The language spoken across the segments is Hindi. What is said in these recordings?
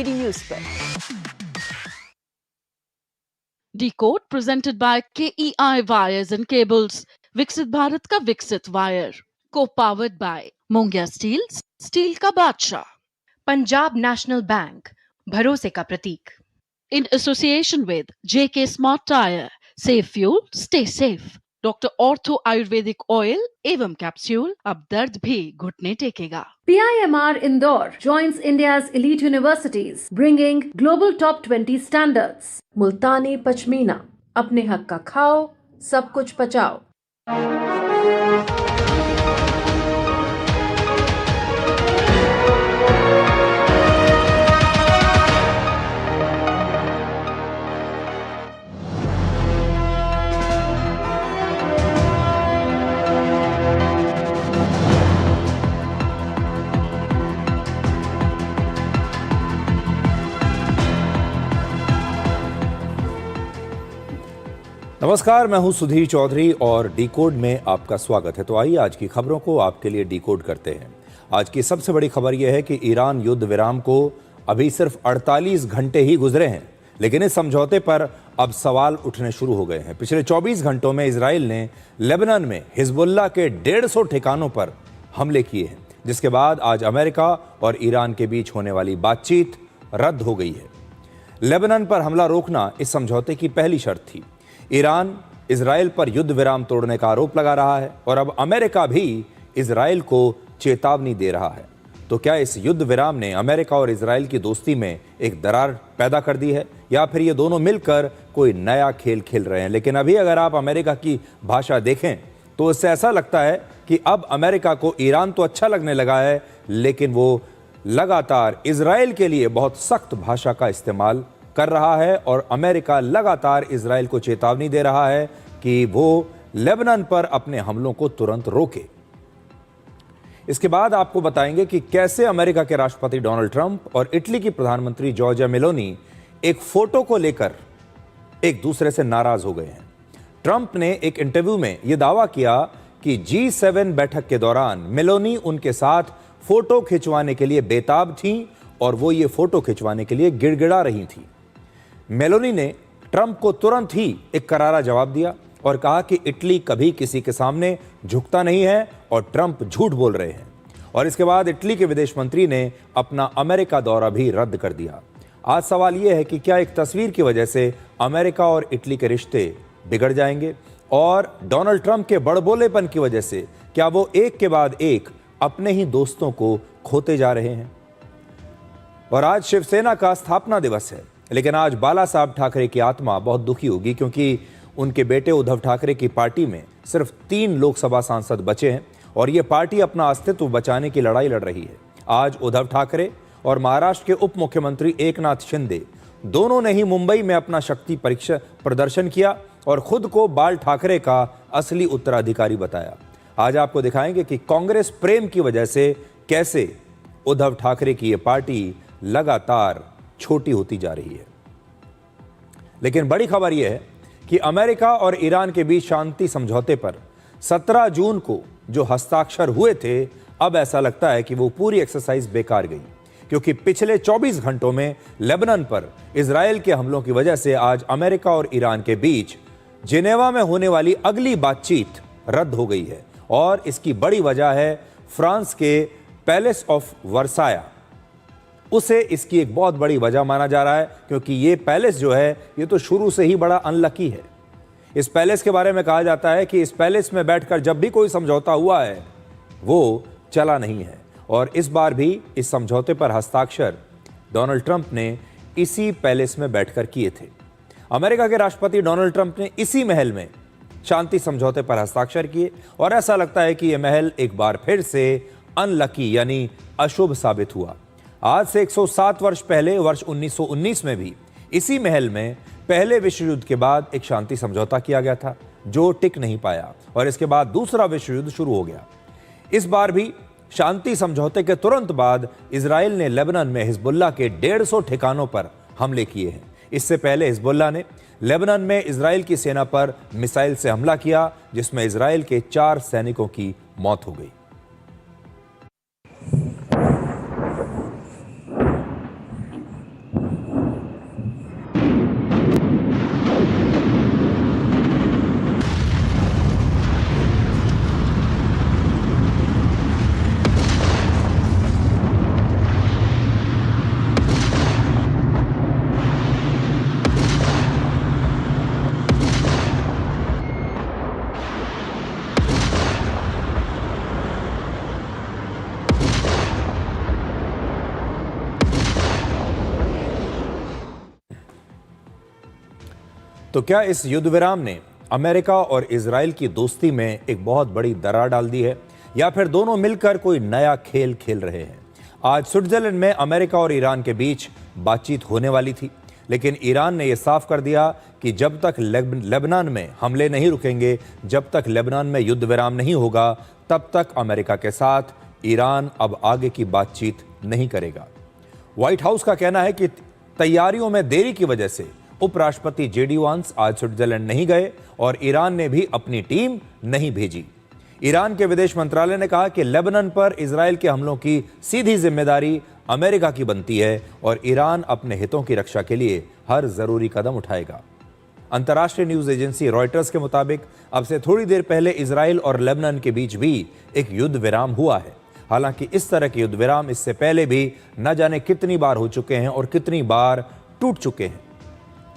न्यूज पर decode presented by KEI wires and cables, विकसित भारत का विकसित wire, co powered by Mongia steel, steel का बादशाह, पंजाब नेशनल बैंक, भरोसे का प्रतीक, in association with JK smart tyre, save fuel stay safe, doctor ortho ayurvedic oil एवं कैप्सूल, अब दर्द भी घुटने टेकेगा। PIMR Indore joins India's elite universities, bringing global top 20 standards. मुल्तानी पश्मीना, अपने हक का खाओ, सब कुछ पचाओ। नमस्कार, मैं हूं सुधीर चौधरी और डिकोड में आपका स्वागत है। तो आइए आज की खबरों को आपके लिए डिकोड करते हैं। आज की सबसे बड़ी खबर यह है कि ईरान युद्ध विराम को अभी सिर्फ 48 घंटे ही गुजरे हैं, लेकिन इस समझौते पर अब सवाल उठने शुरू हो गए हैं। पिछले 24 घंटों में इजराइल ने लेबनान में हिजबुल्लाह के 150 ठिकानों पर हमले किए हैं, जिसके बाद आज अमेरिका और ईरान के बीच होने वाली बातचीत रद्द हो गई है। लेबनान पर हमला रोकना इस समझौते की पहली शर्त थी। ईरान इजराइल पर युद्ध विराम तोड़ने का आरोप लगा रहा है और अब अमेरिका भी इजराइल को चेतावनी दे रहा है। तो क्या इस युद्ध विराम ने अमेरिका और इजराइल की दोस्ती में एक दरार पैदा कर दी है, या फिर ये दोनों मिलकर कोई नया खेल खेल रहे हैं? लेकिन अभी अगर आप अमेरिका की भाषा देखें तो इससे ऐसा लगता है कि अब अमेरिका को ईरान तो अच्छा लगने लगा है, लेकिन वो लगातार इजराइल के लिए बहुत सख्त भाषा का इस्तेमाल कर रहा है और अमेरिका लगातार इजराइल को चेतावनी दे रहा है कि वो लेबनान पर अपने हमलों को तुरंत रोके। इसके बाद आपको बताएंगे कि कैसे अमेरिका के राष्ट्रपति डोनाल्ड ट्रंप और इटली की प्रधानमंत्री जॉर्जिया मेलोनी एक फोटो को लेकर एक दूसरे से नाराज हो गए हैं। ट्रंप ने एक इंटरव्यू में यह दावा किया कि G7 बैठक के दौरान मेलोनी उनके साथ फोटो खिंचवाने के लिए बेताब थीं और वो ये फोटो खिंचवाने के लिए गिड़गिड़ा रही थी। मेलोनी ने ट्रंप को तुरंत ही एक करारा जवाब दिया और कहा कि इटली कभी किसी के सामने झुकता नहीं है और ट्रंप झूठ बोल रहे हैं। और इसके बाद इटली के विदेश मंत्री ने अपना अमेरिका दौरा भी रद्द कर दिया। आज सवाल यह है कि क्या एक तस्वीर की वजह से अमेरिका और इटली के रिश्ते बिगड़ जाएंगे, और डोनाल्ड ट्रंप के बड़बोलेपन की वजह से क्या वो एक के बाद एक अपने ही दोस्तों को खोते जा रहे हैं? और आज शिवसेना का स्थापना दिवस है, लेकिन आज बाला साहब ठाकरे की आत्मा बहुत दुखी होगी, क्योंकि उनके बेटे उद्धव ठाकरे की पार्टी में सिर्फ 3 लोकसभा सांसद बचे हैं और ये पार्टी अपना अस्तित्व बचाने की लड़ाई लड़ रही है। आज उद्धव ठाकरे और महाराष्ट्र के उप मुख्यमंत्री एकनाथ शिंदे दोनों ने ही मुंबई में अपना शक्ति परीक्षा प्रदर्शन किया और खुद को बाल ठाकरे का असली उत्तराधिकारी बताया। आज आपको दिखाएंगे कि कांग्रेस प्रेम की वजह से कैसे उद्धव ठाकरे की ये पार्टी लगातार छोटी होती जा रही है। लेकिन बड़ी खबर यह है कि अमेरिका और ईरान के बीच शांति समझौते पर 17 जून को जो हस्ताक्षर हुए थे, अब ऐसा लगता है कि वो पूरी एक्सरसाइज बेकार गई, क्योंकि पिछले 24 घंटों में लेबनान पर इजराइल के हमलों की वजह से आज अमेरिका और ईरान के बीच जिनेवा में होने वाली अगली बातचीत रद्द हो गई है। और इसकी बड़ी वजह है फ्रांस के पैलेस ऑफ वर्साया। उसे इसकी एक बहुत बड़ी वजह माना जा रहा है, क्योंकि ये पैलेस जो है ये तो शुरू से ही बड़ा अनलकी है। इस पैलेस के बारे में कहा जाता है कि इस पैलेस में बैठकर जब भी कोई समझौता हुआ है वो चला नहीं है, और इस बार भी इस समझौते पर हस्ताक्षर डोनाल्ड ट्रंप ने इसी पैलेस में बैठकर किए थे। अमेरिका के राष्ट्रपति डोनाल्ड ट्रंप ने इसी महल में शांति समझौते पर हस्ताक्षर किए और ऐसा लगता है कि यह महल एक बार फिर से अनलकी यानी अशुभ साबित हुआ। आज से 107 वर्ष पहले वर्ष 1919 में भी इसी महल में पहले विश्व युद्ध के बाद एक शांति समझौता किया गया था, जो टिक नहीं पाया और इसके बाद दूसरा विश्व युद्ध शुरू हो गया। इस बार भी शांति समझौते के तुरंत बाद इजराइल ने लेबनान में हिजबुल्लाह के 150 ठिकानों पर हमले किए हैं। इससे पहले हिजबुल्लाह ने लेबनान में इजराइल की सेना पर मिसाइल से हमला किया, जिसमें इजराइल के 4 सैनिकों की मौत हो गई। तो क्या इस युद्ध विराम ने अमेरिका और इजराइल की दोस्ती में एक बहुत बड़ी दरार डाल दी है, या फिर दोनों मिलकर कोई नया खेल खेल रहे हैं? आज स्विट्जरलैंड में अमेरिका और ईरान के बीच बातचीत होने वाली थी, लेकिन ईरान ने यह साफ कर दिया कि जब तक लेबनान में हमले नहीं रुकेंगे, जब तक लेबनान में युद्ध विराम नहीं होगा, तब तक अमेरिका के साथ ईरान अब आगे की बातचीत नहीं करेगा। व्हाइट हाउस का कहना है कि तैयारियों में देरी की वजह से उपराष्ट्रपति जेडी वांस आज स्विट्जरलैंड नहीं गए और ईरान ने भी अपनी टीम नहीं भेजी। ईरान के विदेश मंत्रालय ने कहा कि लेबनान पर इजराइल के हमलों की सीधी जिम्मेदारी अमेरिका की बनती है और ईरान अपने हितों की रक्षा के लिए हर जरूरी कदम उठाएगा। अंतर्राष्ट्रीय न्यूज एजेंसी रॉयटर्स के मुताबिक अब से थोड़ी देर पहले इजराइल और लेबनान के बीच भी एक युद्ध विराम हुआ है। हालांकि इस तरह के युद्ध विराम इससे पहले भी न जाने कितनी बार हो चुके हैं और कितनी बार टूट चुके हैं,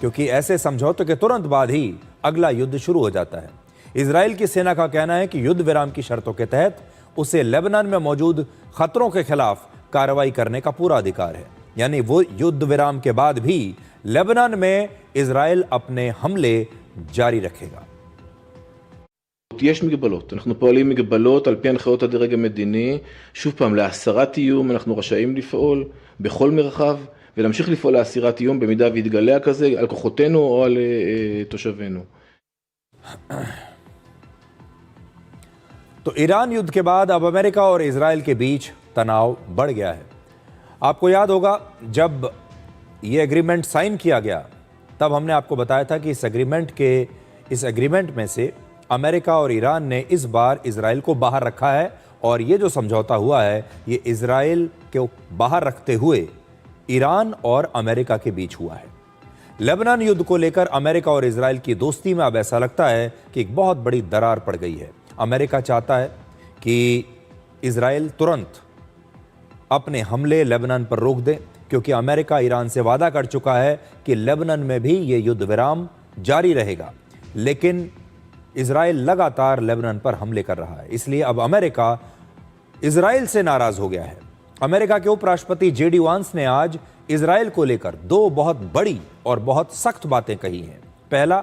क्योंकि ऐसे समझौते के तुरंत बाद ही अगला युद्ध शुरू हो जाता है। इजराइल की सेना का कहना है कि युद्ध विराम की शर्तों के तहत उसे लेबनान में मौजूद खतरों के खिलाफ कार्रवाई करने का पूरा अधिकार है, यानी वो युद्ध विराम के बाद भी लेबनान में इजराइल अपने हमले जारी रखेगा। יש מגבלות, אנחנו פועלים מגבלות על פי הנחיות הדרג המדיני, שוב פעם להסרת איום אנחנו רשאים לפעול בכל מרחב ולהמשיך לפעול להסירת איום במידה ויתגלה כזה על כוחותינו או על תושבינו। तो ईरान युद्ध के बाद अब अमेरिका और इजराइल के बीच तनाव बढ़ गया है। आपको याद होगा जब ये एग्रीमेंट साइन किया गया तब हमने आपको बताया था कि इस एग्रीमेंट में से अमेरिका और ईरान ने इस बार इजराइल को बाहर रखा है और ये जो समझौता हुआ है ये इजराइल को बाहर रखते हुए ईरान और अमेरिका के बीच हुआ है। लेबनान युद्ध को लेकर अमेरिका और इजराइल की दोस्ती में अब ऐसा लगता है कि एक बहुत बड़ी दरार पड़ गई है। अमेरिका चाहता है कि इजराइल तुरंत अपने हमले लेबनान पर रोक दे, क्योंकि अमेरिका ईरान से वादा कर चुका है कि लेबनान में भी ये युद्ध विराम जारी रहेगा, लेकिन इजराइल लगातार लेबनान पर हमले कर रहा है। इसलिए अब अमेरिका इजराइल से नाराज हो गया है। अमेरिका के उपराष्ट्रपति जेडी वांस ने आज इजराइल को लेकर दो बहुत बड़ी और बहुत सख्त बातें कही हैं। पहला,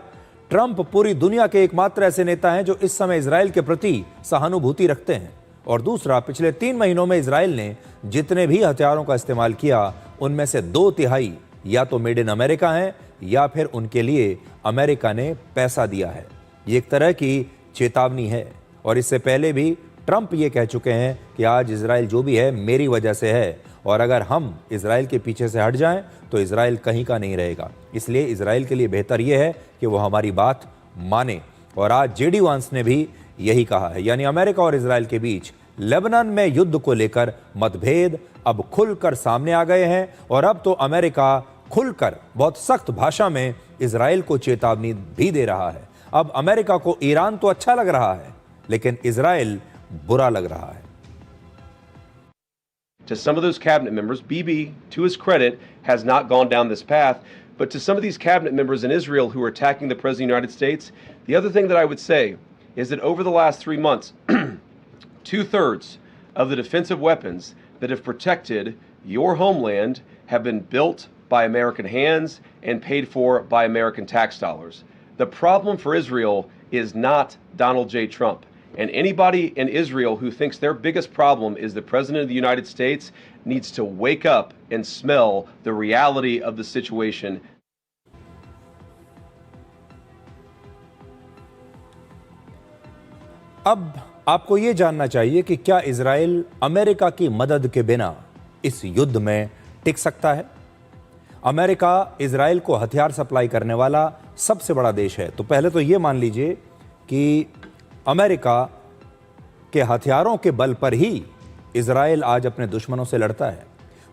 ट्रंप पूरी दुनिया के एकमात्र ऐसे नेता हैं जो इस समय इजराइल के प्रति सहानुभूति रखते हैं, और दूसरा, पिछले 3 महीनों में इजराइल ने जितने भी हथियारों का इस्तेमाल किया उनमें से 2/3 या तो मेड इन अमेरिका हैं या फिर उनके लिए अमेरिका ने पैसा दिया है। ये एक तरह की चेतावनी है, और इससे पहले भी ट्रंप ये कह चुके हैं कि आज इजराइल जो भी है मेरी वजह से है, और अगर हम इजराइल के पीछे से हट जाएं तो इजराइल कहीं का नहीं रहेगा। इसलिए इजराइल के लिए बेहतर यह है कि वो हमारी बात माने, और आज जेडी वांस ने भी यही कहा है। यानी अमेरिका और इजराइल के बीच लेबनान में युद्ध को लेकर मतभेद अब खुलकर सामने आ गए हैं, और अब तो अमेरिका खुलकर बहुत सख्त भाषा में इजराइल को चेतावनी भी दे रहा है। अब अमेरिका को ईरान तो अच्छा लग रहा है, लेकिन इजराइल बुरा लग रहा है। To some of those cabinet members, Bibi, to his credit, has not gone down this path, but to some of these cabinet members in Israel who are attacking the President of the United States, the other thing that I would say is that over the last 3 months, 2/3 of the defensive weapons that have protected your homeland have been built by American hands and paid for by American tax dollars. The problem for Israel is not Donald J. Trump. And anybody in Israel who thinks their biggest problem is the President of the United States needs to wake up and smell the reality of the situation. अब आपको यह जानना चाहिए कि क्या इजराइल अमेरिका की मदद के बिना इस युद्ध में टिक सकता है? अमेरिका इजराइल को हथियार सप्लाई करने वाला सबसे बड़ा देश है, तो पहले तो यह मान लीजिए कि अमेरिका के हथियारों के बल पर ही इजराइल आज अपने दुश्मनों से लड़ता है।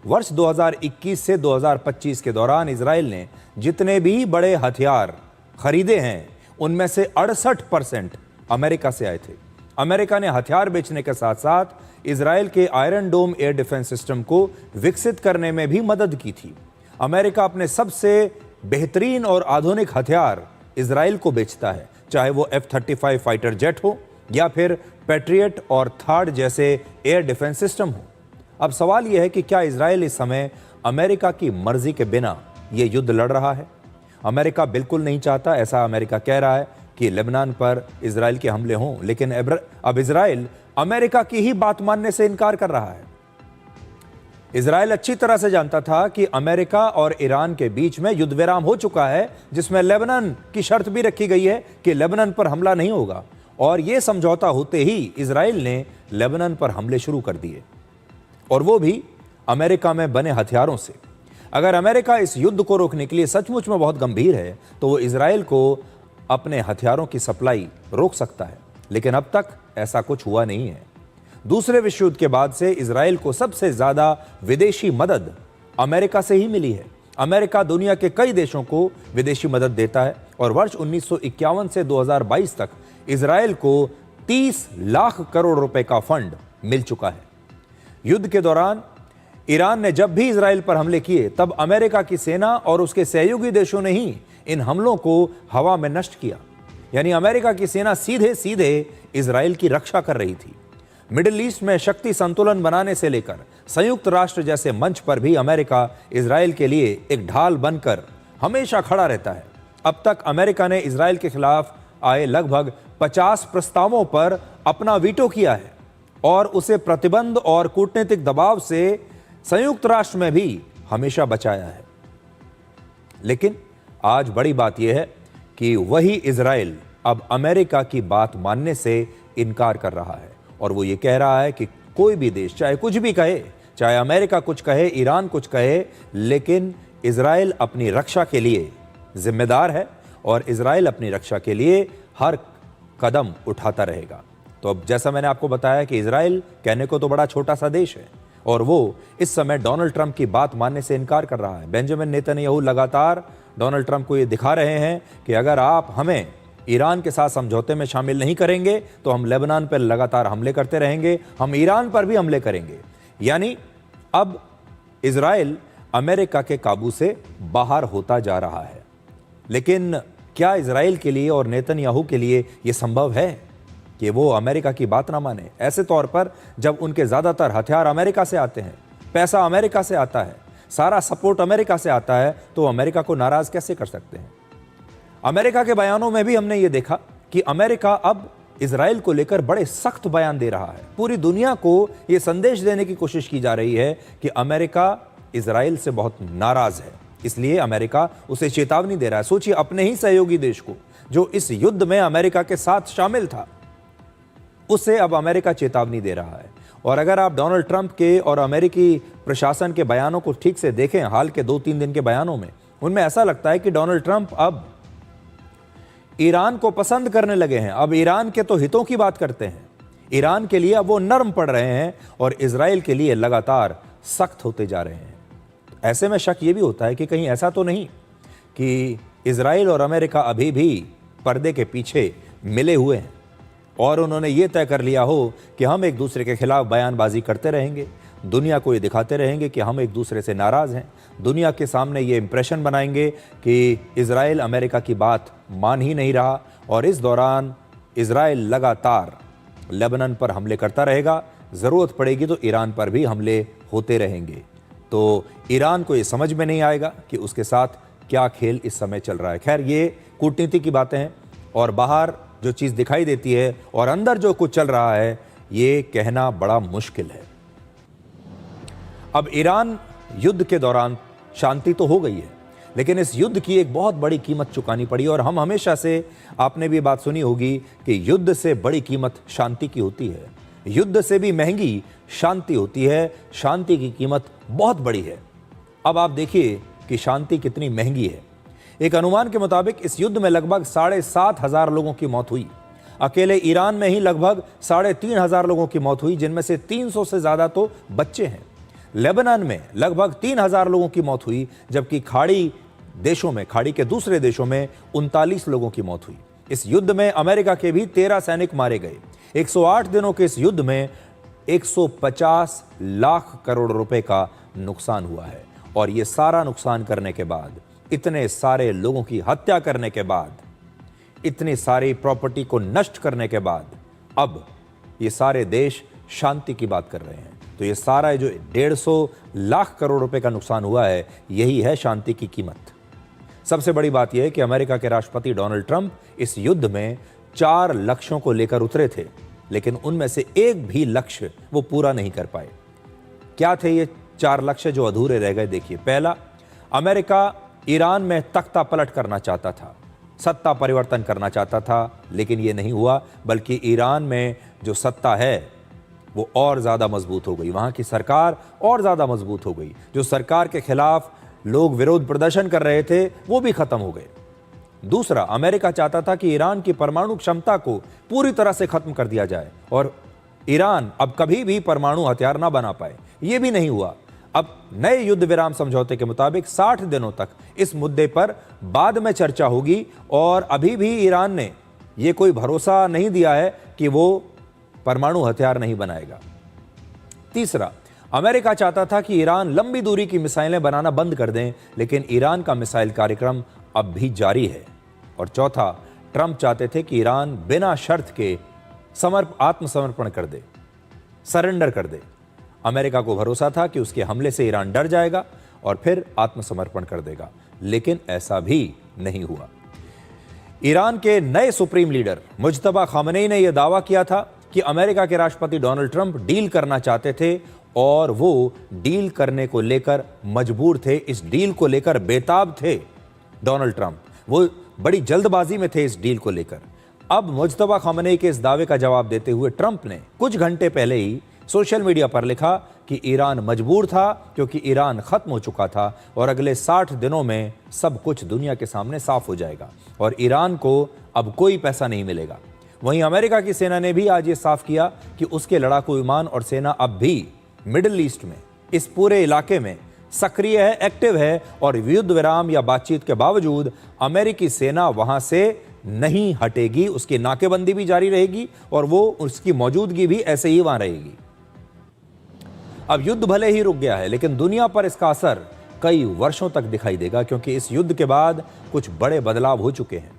वर्ष 2021 से 2025 के दौरान इजराइल ने जितने भी बड़े हथियार खरीदे हैं उनमें से 68% अमेरिका से आए थे। अमेरिका ने हथियार बेचने के साथ साथ इजराइल के आयरन डोम एयर डिफेंस सिस्टम को विकसित करने में भी मदद की थी। अमेरिका अपने सबसे बेहतरीन और आधुनिक हथियार इजराइल को बेचता है, चाहे वो F-35 फाइटर जेट हो या फिर पैट्रियट और थार्ड जैसे एयर डिफेंस सिस्टम हो। अब सवाल यह है कि क्या इजराइल इस समय अमेरिका की मर्जी के बिना यह युद्ध लड़ रहा है? अमेरिका बिल्कुल नहीं चाहता, ऐसा अमेरिका कह रहा है, कि लेबनान पर इजराइल के हमले हों, लेकिन अब इजराइल अमेरिका की ही बात मानने से इनकार कर रहा है। इजराइल अच्छी तरह से जानता था कि अमेरिका और ईरान के बीच में युद्ध विराम हो चुका है, जिसमें लेबनान की शर्त भी रखी गई है कि लेबनान पर हमला नहीं होगा, और यह समझौता होते ही इजराइल ने लेबनान पर हमले शुरू कर दिए, और वो भी अमेरिका में बने हथियारों से। अगर अमेरिका इस युद्ध को रोकने के लिए सचमुच में बहुत गंभीर है तो वो इजराइल को अपने हथियारों की सप्लाई रोक सकता है, लेकिन अब तक ऐसा कुछ हुआ नहीं है। दूसरे विश्व युद्ध के बाद से इजराइल को सबसे ज्यादा विदेशी मदद अमेरिका से ही मिली है। अमेरिका दुनिया के कई देशों को विदेशी मदद देता है, और वर्ष 1951 से 2022 तक इजराइल को 30 लाख करोड़ रुपए का फंड मिल चुका है। युद्ध के दौरान ईरान ने जब भी इजराइल पर हमले किए, तब अमेरिका की सेना और उसके सहयोगी देशों ने ही इन हमलों को हवा में नष्ट किया। यानी अमेरिका की सेना सीधे सीधे इजराइल की रक्षा कर रही थी। मिडिल ईस्ट में शक्ति संतुलन बनाने से लेकर संयुक्त राष्ट्र जैसे मंच पर भी अमेरिका इजराइल के लिए एक ढाल बनकर हमेशा खड़ा रहता है। अब तक अमेरिका ने इजराइल के खिलाफ आए लगभग 50 प्रस्तावों पर अपना वीटो किया है, और उसे प्रतिबंध और कूटनीतिक दबाव से संयुक्त राष्ट्र में भी हमेशा बचाया है। लेकिन आज बड़ी बात यह है कि वही इजराइल अब अमेरिका की बात मानने से इनकार कर रहा है, और वो ये कह रहा है कि कोई भी देश चाहे कुछ भी कहे, चाहे अमेरिका कुछ कहे, ईरान कुछ कहे, लेकिन इजराइल अपनी रक्षा के लिए जिम्मेदार है, और इजराइल अपनी रक्षा के लिए हर कदम उठाता रहेगा। तो अब जैसा मैंने आपको बताया कि इजराइल कहने को तो बड़ा छोटा सा देश है, और वो इस समय डोनाल्ड ट्रंप की बात मानने से इनकार कर रहा है। बेंजामिन नेतन्याहू लगातार डोनाल्ड ट्रंप को ये दिखा रहे हैं कि अगर आप हमें ईरान के साथ समझौते में शामिल नहीं करेंगे तो हम लेबनान पर लगातार हमले करते रहेंगे, हम ईरान पर भी हमले करेंगे। यानी अब इजराइल अमेरिका के काबू से बाहर होता जा रहा है। लेकिन क्या इजराइल के लिए और नेतन्याहू के लिए यह संभव है कि वो अमेरिका की बात ना माने? ऐसे तौर पर जब उनके ज्यादातर हथियार अमेरिका से आते हैं, पैसा अमेरिका से आता है, सारा सपोर्ट अमेरिका से आता है, तो अमेरिका को नाराज कैसे कर सकते हैं? अमेरिका के बयानों में भी हमने ये देखा कि अमेरिका अब इजराइल को लेकर बड़े सख्त बयान दे रहा है। पूरी दुनिया को यह संदेश देने की कोशिश की जा रही है कि अमेरिका इजराइल से बहुत नाराज है, इसलिए अमेरिका उसे चेतावनी दे रहा है। सोचिए, अपने ही सहयोगी देश को, जो इस युद्ध में अमेरिका के साथ शामिल था, उसे अब अमेरिका चेतावनी दे रहा है। और अगर आप डोनाल्ड ट्रंप के और अमेरिकी प्रशासन के बयानों को ठीक से देखें, हाल के 2-3 दिन के बयानों में, उनमें ऐसा लगता है कि डोनाल्ड ट्रंप अब ईरान को पसंद करने लगे हैं। अब ईरान के तो हितों की बात करते हैं, ईरान के लिए अब वो नरम पड़ रहे हैं और इजराइल के लिए लगातार सख्त होते जा रहे हैं। ऐसे में शक ये भी होता है कि कहीं ऐसा तो नहीं कि इजराइल और अमेरिका अभी भी पर्दे के पीछे मिले हुए हैं और उन्होंने ये तय कर लिया हो कि हम एक दूसरे के खिलाफ बयानबाजी करते रहेंगे, दुनिया को ये दिखाते रहेंगे कि हम एक दूसरे से नाराज़ हैं, दुनिया के सामने ये इंप्रेशन बनाएंगे कि इजराइल अमेरिका की बात मान ही नहीं रहा, और इस दौरान इजराइल लगातार लेबनान पर हमले करता रहेगा, ज़रूरत पड़ेगी तो ईरान पर भी हमले होते रहेंगे। तो ईरान को ये समझ में नहीं आएगा कि उसके साथ क्या खेल इस समय चल रहा है। खैर, ये कूटनीति की बातें हैं, और बाहर जो चीज़ दिखाई देती है और अंदर जो कुछ चल रहा है, ये कहना बड़ा मुश्किल है। अब ईरान युद्ध के दौरान शांति तो हो गई है, लेकिन इस युद्ध की एक बहुत बड़ी कीमत चुकानी पड़ी, और हम हमेशा से, आपने भी बात सुनी होगी कि युद्ध से बड़ी कीमत शांति की होती है, युद्ध से भी महंगी शांति होती है, शांति की कीमत बहुत बड़ी है। अब आप देखिए कि शांति कितनी महंगी है। एक अनुमान के मुताबिक इस युद्ध में लगभग 7,500 लोगों की मौत हुई। अकेले ईरान में ही लगभग 3,500 लोगों की मौत हुई, जिनमें से 300 से ज्यादा तो बच्चे हैं। लेबनान में लगभग 3,000 लोगों की मौत हुई, जबकि खाड़ी के दूसरे देशों में 39 लोगों की मौत हुई। इस युद्ध में अमेरिका के भी 13 सैनिक मारे गए। 108 दिनों के इस युद्ध में 150 लाख करोड़ रुपए का नुकसान हुआ है, और ये सारा नुकसान करने के बाद, इतने सारे लोगों की हत्या करने के बाद, इतनी सारी प्रॉपर्टी को नष्ट करने के बाद, अब ये सारे देश शांति की बात कर रहे हैं। तो ये सारा जो 150 लाख करोड़ रुपए का नुकसान हुआ है, यही है शांति की कीमत। सबसे बड़ी बात यह है कि अमेरिका के राष्ट्रपति डोनाल्ड ट्रंप इस युद्ध में 4 लक्ष्यों को लेकर उतरे थे, लेकिन उनमें से एक भी लक्ष्य वो पूरा नहीं कर पाए। क्या थे ये 4 लक्ष्य जो अधूरे रह गए? देखिए, पहला, अमेरिका ईरान में तख्ता पलट करना चाहता था, सत्ता परिवर्तन करना चाहता था, लेकिन ये नहीं हुआ, बल्कि ईरान में जो सत्ता है वो और ज़्यादा मजबूत हो गई, वहाँ की सरकार और ज़्यादा मजबूत हो गई। जो सरकार के खिलाफ लोग विरोध प्रदर्शन कर रहे थे वो भी खत्म हो गए। दूसरा, अमेरिका चाहता था कि ईरान की परमाणु क्षमता को पूरी तरह से खत्म कर दिया जाए और ईरान अब कभी भी परमाणु हथियार ना बना पाए। ये भी नहीं हुआ। अब नए युद्ध विराम समझौते के मुताबिक 60 दिनों तक इस मुद्दे पर बाद में चर्चा होगी और अभी भी ईरान ने यह कोई भरोसा नहीं दिया है कि वो परमाणु हथियार नहीं बनाएगा। तीसरा, अमेरिका चाहता था कि ईरान लंबी दूरी की मिसाइलें बनाना बंद कर दें, लेकिन ईरान का मिसाइल कार्यक्रम अब भी जारी है। और चौथा, ट्रंप चाहते थे कि ईरान बिना शर्त के आत्मसमर्पण कर दे, सरेंडर कर दे। अमेरिका को भरोसा था कि उसके हमले से ईरान डर जाएगा और फिर आत्मसमर्पण कर देगा, लेकिन ऐसा भी नहीं हुआ। ईरान के नए सुप्रीम लीडर मुज्तबा खामनेई ने यह दावा किया था कि अमेरिका के राष्ट्रपति डोनाल्ड ट्रंप डील करना चाहते थे और वो डील करने को लेकर मजबूर थे, इस डील को लेकर बेताब थे डोनाल्ड ट्रंप, वो बड़ी जल्दबाजी में थे इस डील को लेकर। अब मुज्तबा खामनेई के इस दावे का जवाब देते हुए ट्रंप ने कुछ घंटे पहले ही सोशल मीडिया पर लिखा कि ईरान मजबूर था क्योंकि ईरान खत्म हो चुका था और अगले 60 दिनों में सब कुछ दुनिया के सामने साफ हो जाएगा और ईरान को अब कोई पैसा नहीं मिलेगा। वहीं अमेरिका की सेना ने भी आज ये साफ किया कि उसके लड़ाकू विमान और सेना अब भी मिडिल ईस्ट में, इस पूरे इलाके में सक्रिय है, एक्टिव है और युद्ध विराम या बातचीत के बावजूद अमेरिकी सेना वहां से नहीं हटेगी, उसकी नाकेबंदी भी जारी रहेगी और वो उसकी मौजूदगी भी ऐसे ही वहां रहेगी। अब युद्ध भले ही रुक गया है, लेकिन दुनिया पर इसका असर कई वर्षों तक दिखाई देगा, क्योंकि इस युद्ध के बाद कुछ बड़े बदलाव हो चुके हैं।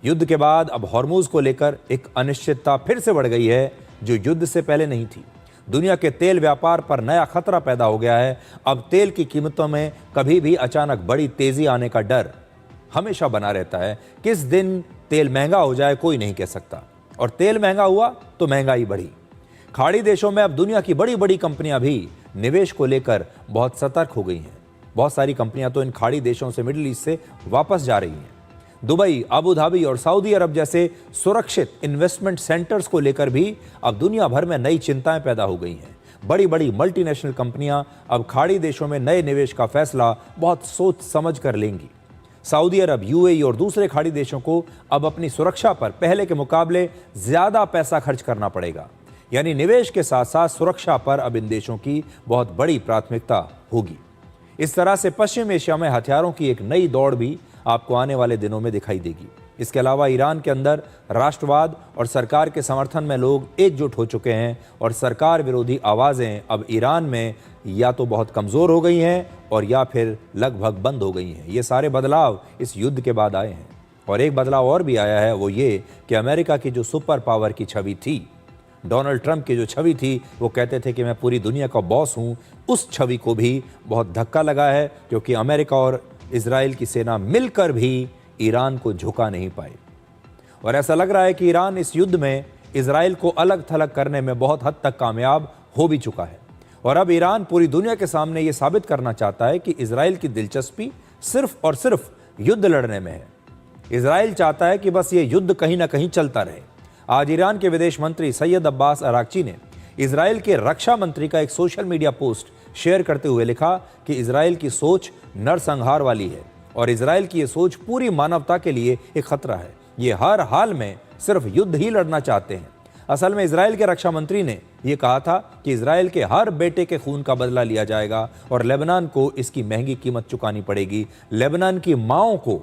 युद्ध के बाद अब हॉर्मुज को लेकर एक अनिश्चितता फिर से बढ़ गई है जो युद्ध से पहले नहीं थी। दुनिया के तेल व्यापार पर नया खतरा पैदा हो गया है। अब तेल की कीमतों में कभी भी अचानक बड़ी तेजी आने का डर हमेशा बना रहता है। किस दिन तेल महंगा हो जाए कोई नहीं कह सकता, और तेल महंगा हुआ तो महंगाई बढ़ी। खाड़ी देशों में अब दुनिया की बड़ी बड़ी कंपनियां भी निवेश को लेकर बहुत सतर्क हो गई हैं। बहुत सारी कंपनियां तो इन खाड़ी देशों से, मिडिल ईस्ट से वापस जा रही हैं। दुबई, अबू धाबी और सऊदी अरब जैसे सुरक्षित इन्वेस्टमेंट सेंटर्स को लेकर भी अब दुनिया भर में नई चिंताएं पैदा हो गई हैं। बड़ी बड़ी मल्टीनेशनल कंपनियां अब खाड़ी देशों में नए निवेश का फैसला बहुत सोच समझ कर लेंगी। सऊदी अरब, यूएई और दूसरे खाड़ी देशों को अब अपनी सुरक्षा पर पहले के मुकाबले ज्यादा पैसा खर्च करना पड़ेगा। यानी निवेश के साथ साथ सुरक्षा पर अब इन देशों की बहुत बड़ी प्राथमिकता होगी। इस तरह से पश्चिम एशिया में हथियारों की एक नई दौड़ भी आपको आने वाले दिनों में दिखाई देगी। इसके अलावा ईरान के अंदर राष्ट्रवाद और सरकार के समर्थन में लोग एकजुट हो चुके हैं और सरकार विरोधी आवाज़ें अब ईरान में या तो बहुत कमज़ोर हो गई हैं और या फिर लगभग बंद हो गई हैं। ये सारे बदलाव इस युद्ध के बाद आए हैं। और एक बदलाव और भी आया है, वो ये कि अमेरिका की जो सुपर पावर की छवि थी, डोनाल्ड ट्रंप की जो छवि थी, वो कहते थे कि मैं पूरी दुनिया का बॉस हूँ, उस छवि को भी बहुत धक्का लगा है, क्योंकि अमेरिका और इजराइल की सेना मिलकर भी ईरान को झुका नहीं पाई। और ऐसा लग रहा है कि ईरान इस युद्ध में इजराइल को अलग थलग करने में बहुत हद तक कामयाब हो भी चुका है। और अब ईरान पूरी दुनिया के सामने ये साबित करना चाहता है कि इजराइल की दिलचस्पी सिर्फ और सिर्फ युद्ध लड़ने में है। इजराइल चाहता है कि बस ये युद्ध कहीं ना कहीं चलता रहे। आज ईरान के विदेश मंत्री सैयद अब्बास अराक्ची ने इजराइल के रक्षा मंत्री का एक सोशल मीडिया पोस्ट शेयर करते हुए लिखा कि इजराइल की सोच नरसंहार वाली है और इजराइल की ये सोच पूरी मानवता के लिए एक खतरा है। ये हर हाल में सिर्फ युद्ध ही लड़ना चाहते हैं। असल में इजराइल के रक्षा मंत्री ने यह कहा था कि इजराइल के हर बेटे के खून का बदला लिया जाएगा और लेबनान को इसकी महंगी कीमत चुकानी पड़ेगी। लेबनान की माओं को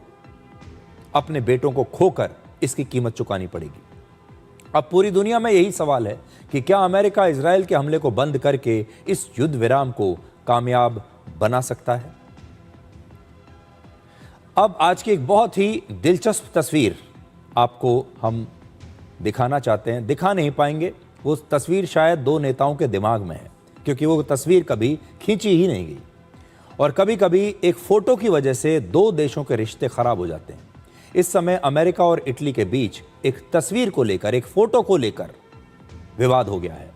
अपने बेटों को खोकर इसकी कीमत चुकानी पड़ेगी। अब पूरी दुनिया में यही सवाल है कि क्या अमेरिका इजराइल के हमले को बंद करके इस युद्ध विराम को कामयाब बना सकता है। अब आज की एक बहुत ही दिलचस्प तस्वीर आपको हम दिखाना चाहते हैं। दिखा नहीं पाएंगे, वो तस्वीर शायद दो नेताओं के दिमाग में है, क्योंकि वो तस्वीर कभी खींची ही नहीं गई। और कभी कभी एक फोटो की वजह से दो देशों के रिश्ते खराब हो जाते हैं। इस समय अमेरिका और इटली के बीच एक तस्वीर को लेकर, एक फोटो को लेकर विवाद हो गया है।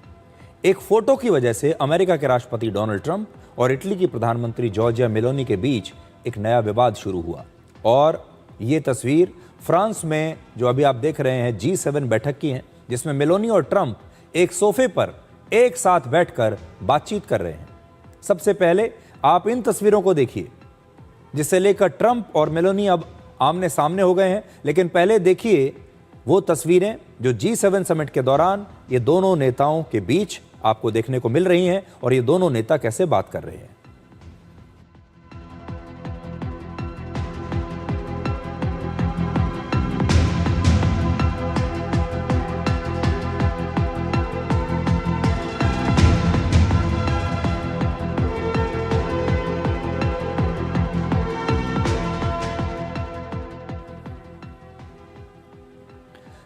एक फोटो की वजह से अमेरिका के राष्ट्रपति डोनाल्ड ट्रंप और इटली की प्रधानमंत्री जॉर्जिया मेलोनी के बीच एक नया विवाद शुरू हुआ। और ये तस्वीर फ्रांस में जो अभी आप देख रहे हैं G7 बैठक की है, जिसमें मेलोनी और ट्रंप एक सोफे पर एक साथ बैठकर बातचीत कर रहे हैं। सबसे पहले आप इन तस्वीरों को देखिए, जिसे लेकर ट्रंप और मेलोनी अब आमने सामने हो गए हैं। लेकिन पहले देखिए वो तस्वीरें जो G7 समिट के दौरान ये दोनों नेताओं के बीच आपको देखने को मिल रही हैं और ये दोनों नेता कैसे बात कर रहे हैं।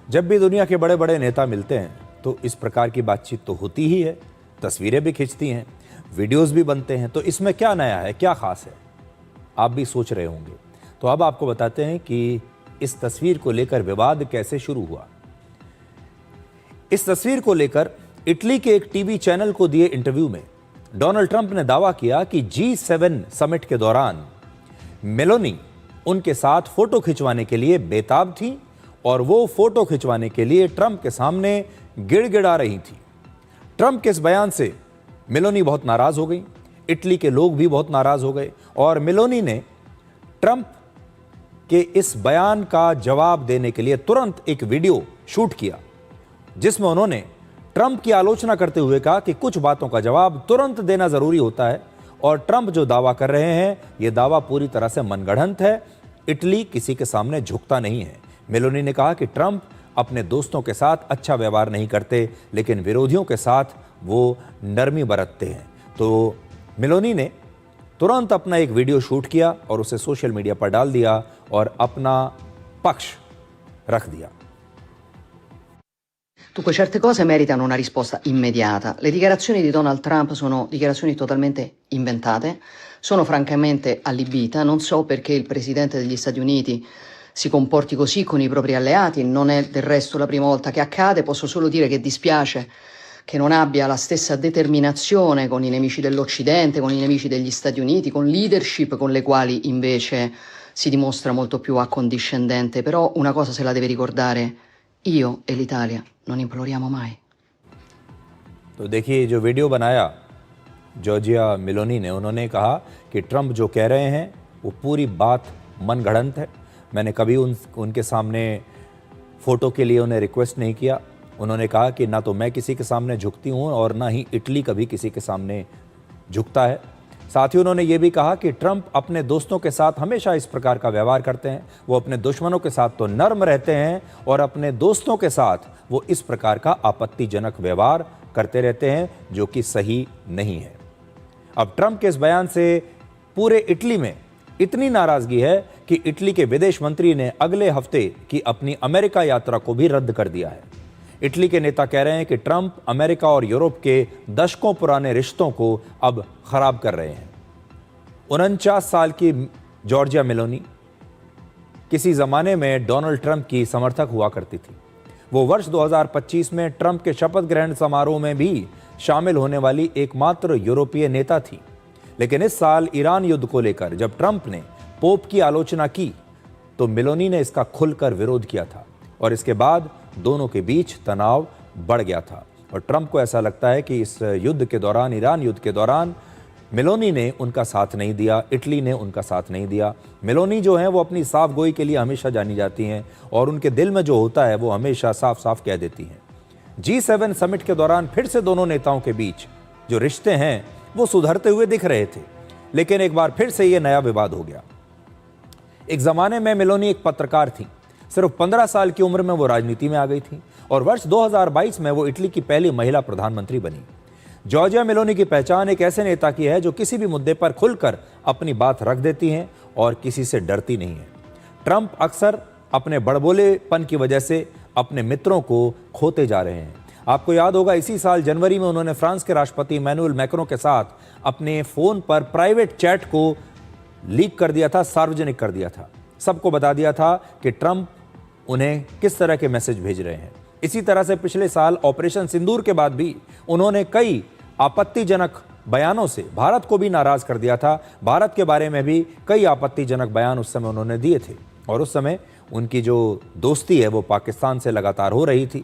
जब भी दुनिया के बड़े बड़े नेता मिलते हैं तो इस प्रकार की बातचीत तो होती ही है, तस्वीरें भी खिंचती हैं, वीडियोस भी बनते हैं। तो इसमें क्या नया है, क्या खास है, आप भी सोच रहे होंगे। तो अब आपको बताते हैं कि इस तस्वीर को लेकर विवाद कैसे शुरू हुआ। इस तस्वीर को लेकर इटली के एक टीवी चैनल को दिए इंटरव्यू में डोनाल्ड ट्रंप ने दावा किया कि G7 समिट के दौरान मेलोनी उनके साथ फोटो खिंचवाने के लिए बेताब थी और वो फोटो खिंचवाने के लिए ट्रंप के सामने गिड़गिड़ा रही थी। ट्रंप के इस बयान से मेलोनी बहुत नाराज हो गई, इटली के लोग भी बहुत नाराज हो गए और मेलोनी ने ट्रंप के इस बयान का जवाब देने के लिए तुरंत एक वीडियो शूट किया, जिसमें उन्होंने ट्रंप की आलोचना करते हुए कहा कि कुछ बातों का जवाब तुरंत देना जरूरी होता है और ट्रंप जो दावा कर रहे हैं यह दावा पूरी तरह से मनगढ़ंत है। इटली किसी के सामने झुकता नहीं है। मेलोनी ने कहा कि ट्रंप अपने दोस्तों के साथ अच्छा व्यवहार नहीं करते, लेकिन विरोधियों के साथ वो नरमी बरतते हैं। तो मेलोनी ने तुरंत अपना एक वीडियो शूट किया और उसे सोशल मीडिया पर डाल दिया और अपना पक्ष रख दिया। Dunque, certe cose meritano una risposta immediata. Le dichiarazioni di Donald Trump sono dichiarazioni totalmente inventate, sono francamente allibita, non so perché il Presidente degli Stati Uniti si comporti così con i propri alleati, non è del resto la prima volta che accade, posso solo dire che dispiace che non abbia la stessa determinazione con i nemici dell'Occidente, con i nemici degli Stati Uniti, con leadership con le quali invece si dimostra molto più accondiscendente, però una cosa se la deve ricordare, io e l'Italia non imploriamo mai। तो देखिए जो वीडियो बनाया जॉर्जिया मेलोनी ने, उन्होंने कहा कि ट्रंप जो कह रहे हैं वो पूरी बात मनगढ़ंत है। मैंने कभी उनके सामने फ़ोटो के लिए उन्हें रिक्वेस्ट नहीं किया। उन्होंने कहा कि ना तो मैं किसी के सामने झुकती हूँ और ना ही इटली कभी किसी के सामने झुकता है। साथ ही उन्होंने ये भी कहा कि ट्रंप अपने दोस्तों के साथ हमेशा इस प्रकार का व्यवहार करते हैं, वो अपने दुश्मनों के साथ तो नर्म रहते हैं और अपने दोस्तों के साथ वो इस प्रकार का आपत्तिजनक व्यवहार करते रहते हैं, जो कि सही नहीं है। अब ट्रंप के इस बयान से पूरे इटली में इतनी नाराजगी है कि इटली के विदेश मंत्री ने अगले हफ्ते की अपनी अमेरिका यात्रा को भी रद्द कर दिया है। इटली के नेता कह रहे हैं कि ट्रंप अमेरिका और यूरोप के दशकों पुराने रिश्तों को अब खराब कर रहे हैं। 49 साल की जॉर्जिया मेलोनी किसी ज़माने में डोनाल्ड ट्रंप की समर्थक हुआ करती थी। वो वर्ष 2025 में ट्रंप के शपथ ग्रहण समारोह में भी शामिल होने वाली एकमात्र यूरोपीय नेता थी। लेकिन इस साल ईरान युद्ध को लेकर जब ट्रंप ने पोप की आलोचना की तो मेलोनी ने इसका खुलकर विरोध किया था और इसके बाद दोनों के बीच तनाव बढ़ गया था। और ट्रंप को ऐसा लगता है कि इस युद्ध के दौरान, ईरान युद्ध के दौरान मेलोनी ने उनका साथ नहीं दिया, इटली ने उनका साथ नहीं दिया। मेलोनी जो है वो अपनी साफ गोई के लिए हमेशा जानी जाती हैं और उनके दिल में जो होता है वो हमेशा साफ साफ कह देती हैं। G7 समिट के दौरान फिर से दोनों नेताओं के बीच जो रिश्ते हैं वो सुधरते हुए दिख रहे थे, लेकिन एक बार फिर से ये नया विवाद हो गया। एक ज़माने में मेलोनी एक पत्रकार थी, सिर्फ 15 साल की उम्र में वो राजनीति में आ गई थी और वर्ष 2022 में वो इटली की पहली महिला प्रधानमंत्री बनी। जॉर्जिया मेलोनी की पहचान एक ऐसे नेता की है जो किसी भी मुद्दे पर खुलकर अपनी बात रख देती हैं और किसी से डरती नहीं है। ट्रंप अक्सर अपने बड़बोलेपन की वजह से अपने मित्रों को खोते जा रहे हैं। आपको याद होगा इसी साल जनवरी में उन्होंने फ्रांस के राष्ट्रपति इमैनुअल मैक्रों के साथ अपने फोन पर प्राइवेट चैट को लीक कर दिया था, सार्वजनिक कर दिया था। सबको बता दिया था कि ट्रंप उन्हें किस तरह के मैसेज भेज रहे हैं। इसी तरह से पिछले साल ऑपरेशन सिंदूर के बाद भी उन्होंने कई आपत्तिजनक बयानों से भारत को भी नाराज कर दिया था। भारत के बारे में भी कई आपत्तिजनक बयान उस समय उन्होंने दिए थे और उस समय उनकी जो दोस्ती है वो पाकिस्तान से लगातार हो रही थी।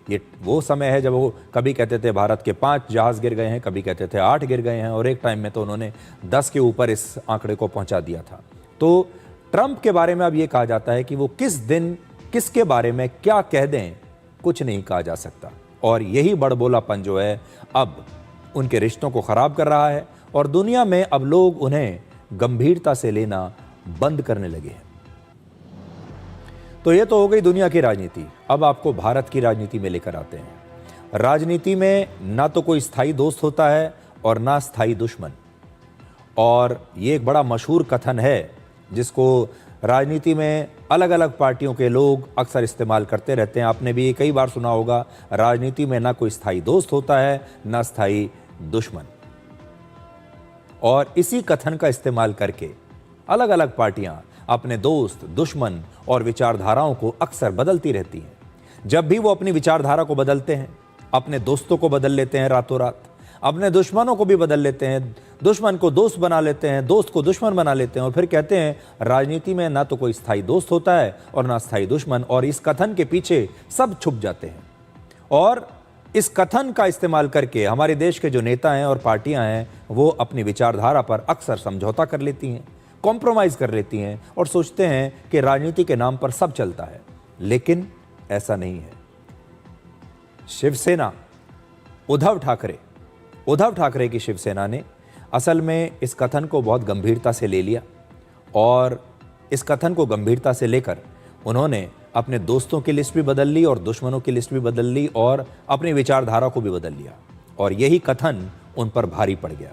ये वो समय है जब वो कभी कहते थे भारत के 5 जहाज गिर गए हैं, कभी कहते थे 8 गिर गए हैं और एक टाइम में तो उन्होंने 10 के ऊपर इस आंकड़े को पहुंचा दिया था। तो ट्रंप के बारे में अब ये कहा जाता है कि वो किस दिन किसके बारे में क्या कह दें कुछ नहीं कहा जा सकता और यही बड़बोलापन जो है अब उनके रिश्तों को खराब कर रहा है और दुनिया में अब लोग उन्हें गंभीरता से लेना बंद करने लगे हैं। तो ये तो हो गई दुनिया की राजनीति। अब आपको भारत की राजनीति में लेकर आते हैं। राजनीति में ना तो कोई स्थायी दोस्त होता है और ना स्थायी दुश्मन, और ये एक बड़ा मशहूर कथन है जिसको राजनीति में अलग अलग पार्टियों के लोग अक्सर इस्तेमाल करते रहते हैं। आपने भी कई बार सुना होगा, राजनीति में ना कोई स्थायी दोस्त होता है ना स्थायी दुश्मन। और इसी कथन का इस्तेमाल करके अलग अलग पार्टियां अपने दोस्त, दुश्मन और विचारधाराओं को अक्सर बदलती रहती हैं। जब भी वो अपनी विचारधारा को बदलते हैं, अपने दोस्तों को बदल लेते हैं रातों रात, अपने दुश्मनों को भी बदल लेते हैं, दुश्मन को दोस्त बना लेते हैं, दोस्त को दुश्मन बना लेते हैं और फिर कहते हैं राजनीति में ना तो कोई स्थायी दोस्त होता है और ना स्थायी दुश्मन। और इस कथन के पीछे सब छुप जाते हैं और इस कथन का इस्तेमाल करके हमारे देश के जो नेता हैं और पार्टियां हैं वो अपनी विचारधारा पर अक्सर समझौता कर लेती हैं, कॉम्प्रोमाइज कर लेती हैं और सोचते हैं कि राजनीति के नाम पर सब चलता है, लेकिन ऐसा नहीं है। शिवसेना, उद्धव ठाकरे की शिवसेना ने असल में इस कथन को बहुत गंभीरता से ले लिया और इस कथन को गंभीरता से लेकर उन्होंने अपने दोस्तों की लिस्ट भी बदल ली और दुश्मनों की लिस्ट भी बदल ली और अपनी विचारधारा को भी बदल लिया और यही कथन उन पर भारी पड़ गया।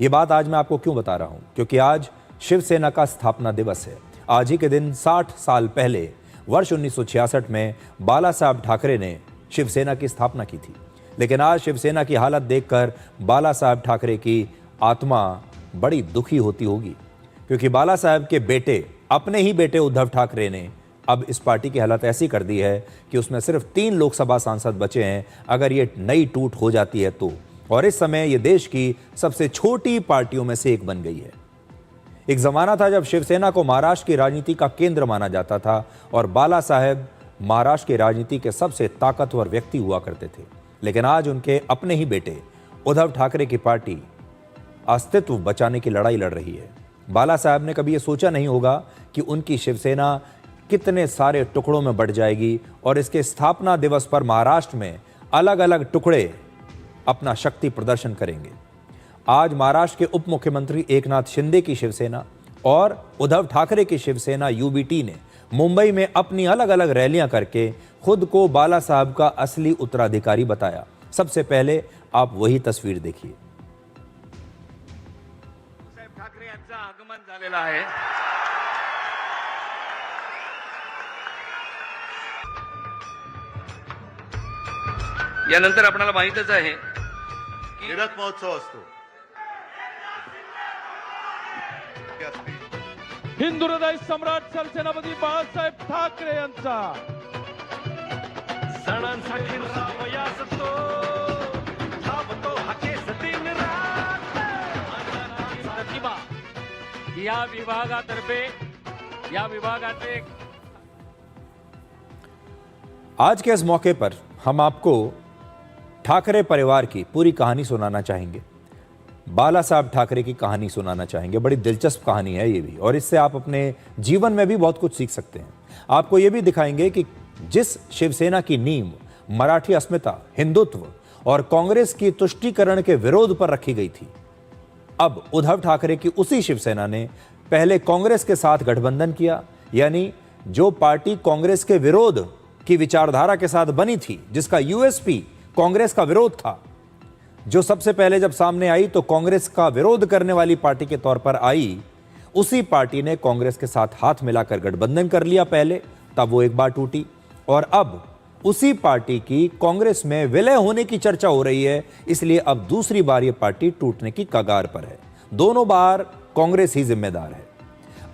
ये बात आज मैं आपको क्यों बता रहा हूं? क्योंकि आज शिवसेना का स्थापना दिवस है। आज ही के दिन 60 साल पहले वर्ष 1966 में बाला साहब ठाकरे ने शिवसेना की स्थापना की थी। लेकिन आज शिवसेना की हालत देखकर बाला साहब ठाकरे की आत्मा बड़ी दुखी होती होगी, क्योंकि बाला साहब के बेटे, अपने ही बेटे उद्धव ठाकरे ने अब इस पार्टी की हालत ऐसी कर दी है कि उसमें सिर्फ 3 लोकसभा सांसद बचे हैं अगर ये नई टूट हो जाती है तो। और इस समय ये देश की सबसे छोटी पार्टियों में से एक बन गई है। एक जमाना था जब शिवसेना को महाराष्ट्र की राजनीति का केंद्र माना जाता था और बाला साहब महाराष्ट्र की राजनीति के सबसे ताकतवर व्यक्ति हुआ करते थे। लेकिन आज उनके अपने ही बेटे उद्धव ठाकरे की पार्टी अस्तित्व बचाने की लड़ाई लड़ रही है। बाला साहब ने कभी ये सोचा नहीं होगा कि उनकी शिवसेना कितने सारे टुकड़ों में बढ़ जाएगी और इसके स्थापना दिवस पर महाराष्ट्र में अलग अलग टुकड़े अपना शक्ति प्रदर्शन करेंगे। आज महाराष्ट्र के उप मुख्यमंत्री एकनाथ शिंदे की शिवसेना और उद्धव ठाकरे की शिवसेना यूबीटी ने मुंबई में अपनी अलग अलग रैलियां करके खुद को बाला साहब का असली उत्तराधिकारी बताया। सबसे पहले आप वही तस्वीर देखिए। ठाकरे यांचं आगमन झालेलं आहे। यानंतर आपल्याला माहितच आहे की हीरक महोत्सव असतो। हिंदू हृदय सम्राट सरसेनापती बाळासाहेब ठाकरे यांचा सणांसाठी रावयास तो धावतो हाकेस दिन रात। प्रतिभा या विभागातर्फे या विभागाचे आज के इस मौके पर हम आपको ठाकरे परिवार की पूरी कहानी सुनाना चाहेंगे। बाला साहब ठाकरे की कहानी सुनाना चाहेंगे। बड़ी दिलचस्प कहानी है ये भी और इससे आप अपने जीवन में भी बहुत कुछ सीख सकते हैं। आपको ये भी दिखाएंगे कि जिस शिवसेना की नींव मराठी अस्मिता, हिंदुत्व और कांग्रेस की तुष्टीकरण के विरोध पर रखी गई थी, अब उद्धव ठाकरे की उसी शिवसेना ने पहले कांग्रेस के साथ गठबंधन किया। यानी जो पार्टी कांग्रेस के विरोध की विचारधारा के साथ बनी थी, जिसका यूएसपी कांग्रेस का विरोध था, जो सबसे पहले जब सामने आई तो कांग्रेस का विरोध करने वाली पार्टी के तौर पर आई, उसी पार्टी ने कांग्रेस के साथ हाथ मिलाकर गठबंधन कर लिया पहले, तब वो एक बार टूटी और अब उसी पार्टी की कांग्रेस में विलय होने की चर्चा हो रही है, इसलिए अब दूसरी बार यह पार्टी टूटने की कगार पर है। दोनों बार कांग्रेस ही जिम्मेदार है।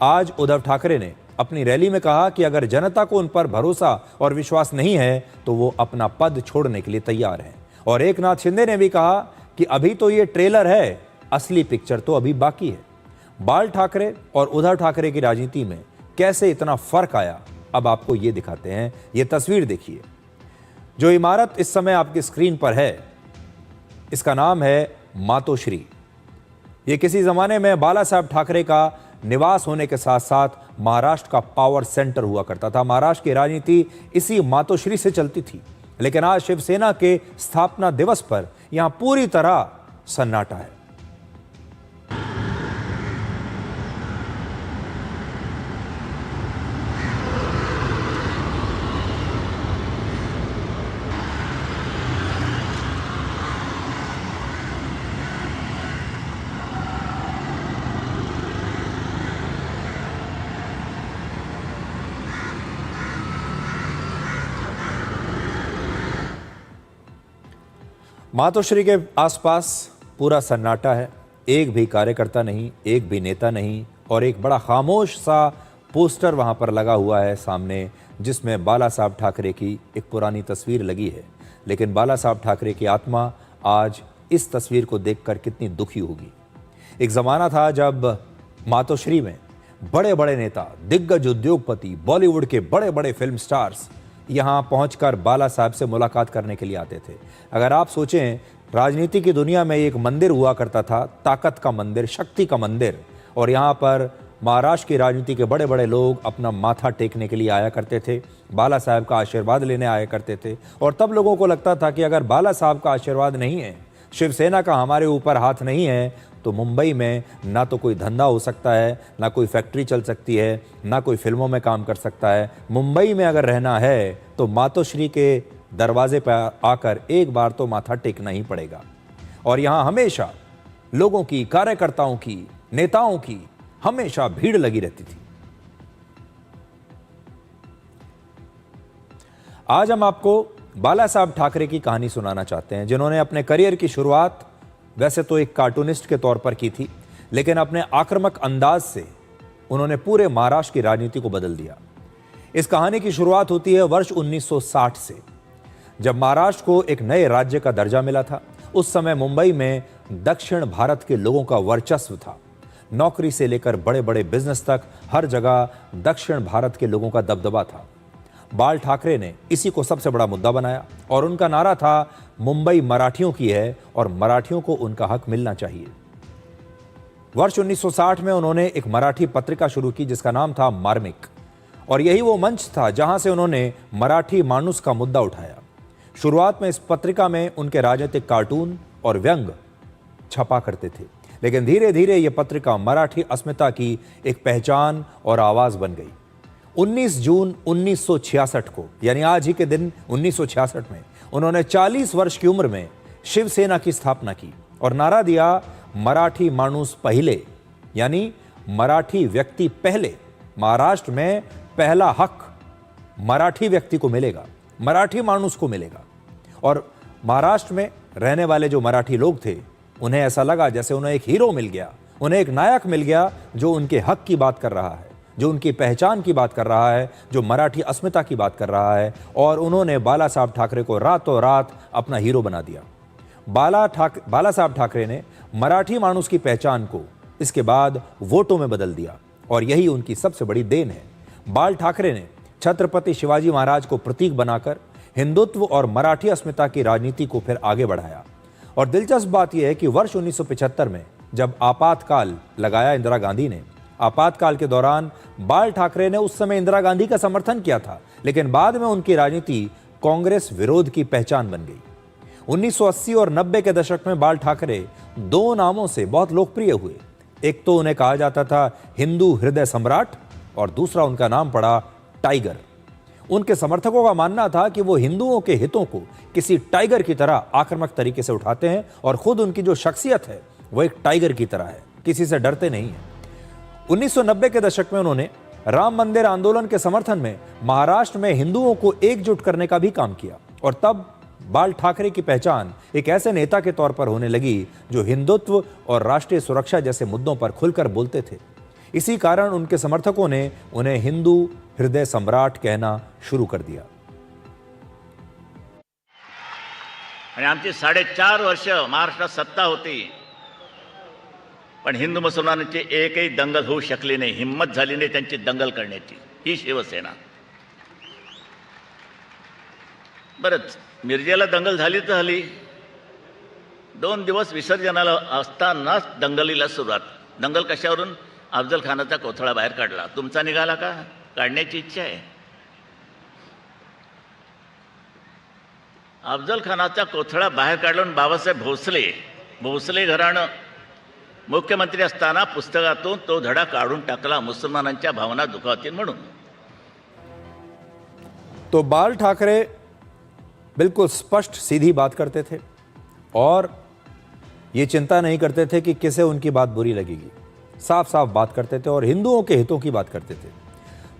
आज उद्धव ठाकरे ने अपनी रैली में कहा कि अगर जनता को उन पर भरोसा और विश्वास नहीं है तो वो अपना पद छोड़ने के लिए तैयार हैं। और एकनाथ शिंदे ने भी कहा कि अभी तो ये ट्रेलर है, असली पिक्चर तो अभी बाकी है। बाल ठाकरे और उद्धव ठाकरे की राजनीति में कैसे इतना फर्क आया, अब आपको ये दिखाते हैं। ये तस्वीर देखिए। जो इमारत इस समय आपकी स्क्रीन पर है, इसका नाम है मातोश्री। ये किसी जमाने में बाला साहब ठाकरे का निवास होने के साथ साथ महाराष्ट्र का पावर सेंटर हुआ करता था। महाराष्ट्र की राजनीति इसी मातोश्री से चलती थी। लेकिन आज शिवसेना के स्थापना दिवस पर यहां पूरी तरह सन्नाटा है। मातोश्री के आसपास पूरा सन्नाटा है। एक भी कार्यकर्ता नहीं, एक भी नेता नहीं, और एक बड़ा खामोश सा पोस्टर वहां पर लगा हुआ है सामने, जिसमें बाला साहब ठाकरे की एक पुरानी तस्वीर लगी है। लेकिन बाला साहब ठाकरे की आत्मा आज इस तस्वीर को देखकर कितनी दुखी होगी। एक ज़माना था जब मातोश्री में बड़े बड़े नेता, दिग्गज उद्योगपति, बॉलीवुड के बड़े बड़े फिल्म स्टार्स यहाँ पहुंचकर बाला साहब से मुलाकात करने के लिए आते थे। अगर आप सोचें, राजनीति की दुनिया में एक मंदिर हुआ करता था, ताकत का मंदिर, शक्ति का मंदिर, और यहाँ पर महाराष्ट्र की राजनीति के बड़े बड़े लोग अपना माथा टेकने के लिए आया करते थे, बाला साहब का आशीर्वाद लेने आया करते थे। और तब लोगों को लगता था कि अगर बाला साहब का आशीर्वाद नहीं है, शिवसेना का हमारे ऊपर हाथ नहीं है, तो मुंबई में ना तो कोई धंधा हो सकता है, ना कोई फैक्ट्री चल सकती है, ना कोई फिल्मों में काम कर सकता है। मुंबई में अगर रहना है तो मातोश्री के दरवाजे पर आकर एक बार तो माथा टेकना ही पड़ेगा। और यहाँ हमेशा लोगों की, कार्यकर्ताओं की, नेताओं की हमेशा भीड़ लगी रहती थी। आज हम आपको बाला साहब ठाकरे की कहानी सुनाना चाहते हैं, जिन्होंने अपने करियर की शुरुआत वैसे तो एक कार्टूनिस्ट के तौर पर की थी, लेकिन अपने आक्रामक अंदाज से उन्होंने पूरे महाराष्ट्र की राजनीति को बदल दिया। इस कहानी की शुरुआत होती है वर्ष 1960 से, जब महाराष्ट्र को एक नए राज्य का दर्जा मिला था। उस समय मुंबई में दक्षिण भारत के लोगों का वर्चस्व था। नौकरी से लेकर बड़े बड़े बिजनेस तक हर जगह दक्षिण भारत के लोगों का दबदबा था। बाल ठाकरे ने इसी को सबसे बड़ा मुद्दा बनाया और उनका नारा था, मुंबई मराठियों की है और मराठियों को उनका हक मिलना चाहिए। वर्ष 1960 में उन्होंने एक मराठी पत्रिका शुरू की जिसका नाम था मार्मिक, और यही वो मंच था जहां से उन्होंने मराठी मानुस का मुद्दा उठाया। शुरुआत में इस पत्रिका में उनके राजनीतिक कार्टून और व्यंग छपा करते थे, लेकिन धीरे धीरे यह पत्रिका मराठी अस्मिता की एक पहचान और आवाज बन गई। 19 जून 1966 को, यानी आज ही के दिन 1966 में, उन्होंने 40 वर्ष की उम्र में शिवसेना की स्थापना की और नारा दिया, मराठी माणूस पहिले, यानी मराठी व्यक्ति पहले। महाराष्ट्र में पहला हक मराठी व्यक्ति को मिलेगा, मराठी माणूस को मिलेगा। और महाराष्ट्र में रहने वाले जो मराठी लोग थे, उन्हें ऐसा लगा जैसे उन्हें एक हीरो मिल गया, उन्हें एक नायक मिल गया जो उनके हक की बात कर रहा है, जो उनकी पहचान की बात कर रहा है, जो मराठी अस्मिता की बात कर रहा है। और उन्होंने बाला साहब ठाकरे को रातों रात अपना हीरो बना दिया। बाला साहब ठाकरे ने मराठी माणूस की पहचान को इसके बाद वोटों में बदल दिया, और यही उनकी सबसे बड़ी देन है। बाल ठाकरे ने छत्रपति शिवाजी महाराज को प्रतीक बनाकर हिंदुत्व और मराठी अस्मिता की राजनीति को फिर आगे बढ़ाया। और दिलचस्प बात यह है कि वर्ष 1975 में जब आपातकाल लगाया इंदिरा गांधी ने, आपातकाल के दौरान बाल ठाकरे ने उस समय इंदिरा गांधी का समर्थन किया था, लेकिन बाद में उनकी राजनीति कांग्रेस विरोध की पहचान बन गई। 1980 और 90 के दशक में बाल ठाकरे दो नामों से बहुत लोकप्रिय हुए। एक तो उन्हें कहा जाता था हिंदू हृदय सम्राट, और दूसरा उनका नाम पड़ा टाइगर। उनके समर्थकों का मानना था कि वो हिंदुओं के हितों को किसी टाइगर की तरह आक्रामक तरीके से उठाते हैं, और खुद उनकी जो शख्सियत है वो एक टाइगर की तरह है, किसी से डरते नहीं है। 1990 के दशक में उन्होंने राम मंदिर आंदोलन के समर्थन में महाराष्ट्र में हिंदुओं को एकजुट करने का भी काम किया। और तब बाल ठाकरे की पहचान एक ऐसे नेता के तौर पर होने लगी जो हिंदुत्व और राष्ट्रीय सुरक्षा जैसे मुद्दों पर खुलकर बोलते थे। इसी कारण उनके समर्थकों ने उन्हें हिंदू हृदय सम्राट कहना शुरू कर दिया। आणि आमची 4.5 वर्ष महाराष्ट्रात सत्ता होती, पण हिंदू मुसलमानांची एकही दंगल होऊ शकली नाही, हिम्मत झाली नाही त्यांची दंगल करण्याची। ही शिवसेना। बरंच मिरजेला दंगल झाली तर झाली, 2 दिवस विसर्जनाला असतानाच दंगलीला सुरुवात। दंगल कशावरून? अफजल खानाचा कोथळा बाहेर काढला। तुमचा निघाला का? काढण्याची इच्छा आहे। अफजल खानाचा कोथळा बाहेर काढून बाबासाहेब भोसले घराणं मुख्यमंत्री असताना पुस्तकातून तो धडा काढून टाकला, मुसलमानांच्या भावना दुखावतील म्हणून। तो बाल ठाकरे बिल्कुल स्पष्ट सीधी बात करते थे और ये चिंता नहीं करते थे कि किसे उनकी बात बुरी लगेगी। साफ साफ बात करते थे और हिंदुओं के हितों की बात करते थे।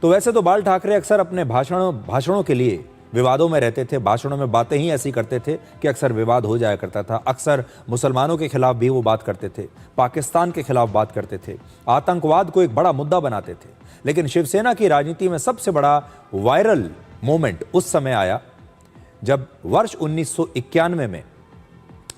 तो वैसे तो बाल ठाकरे अक्सर अपने भाषणों के लिए विवादों में रहते थे। भाषणों में बातें ही ऐसी करते थे कि अक्सर विवाद हो जाया करता था। अक्सर मुसलमानों के खिलाफ भी वो बात करते थे, पाकिस्तान के खिलाफ बात करते थे, आतंकवाद को एक बड़ा मुद्दा बनाते थे। लेकिन शिवसेना की राजनीति में सबसे बड़ा वायरल मोमेंट उस समय आया जब वर्ष 1991 में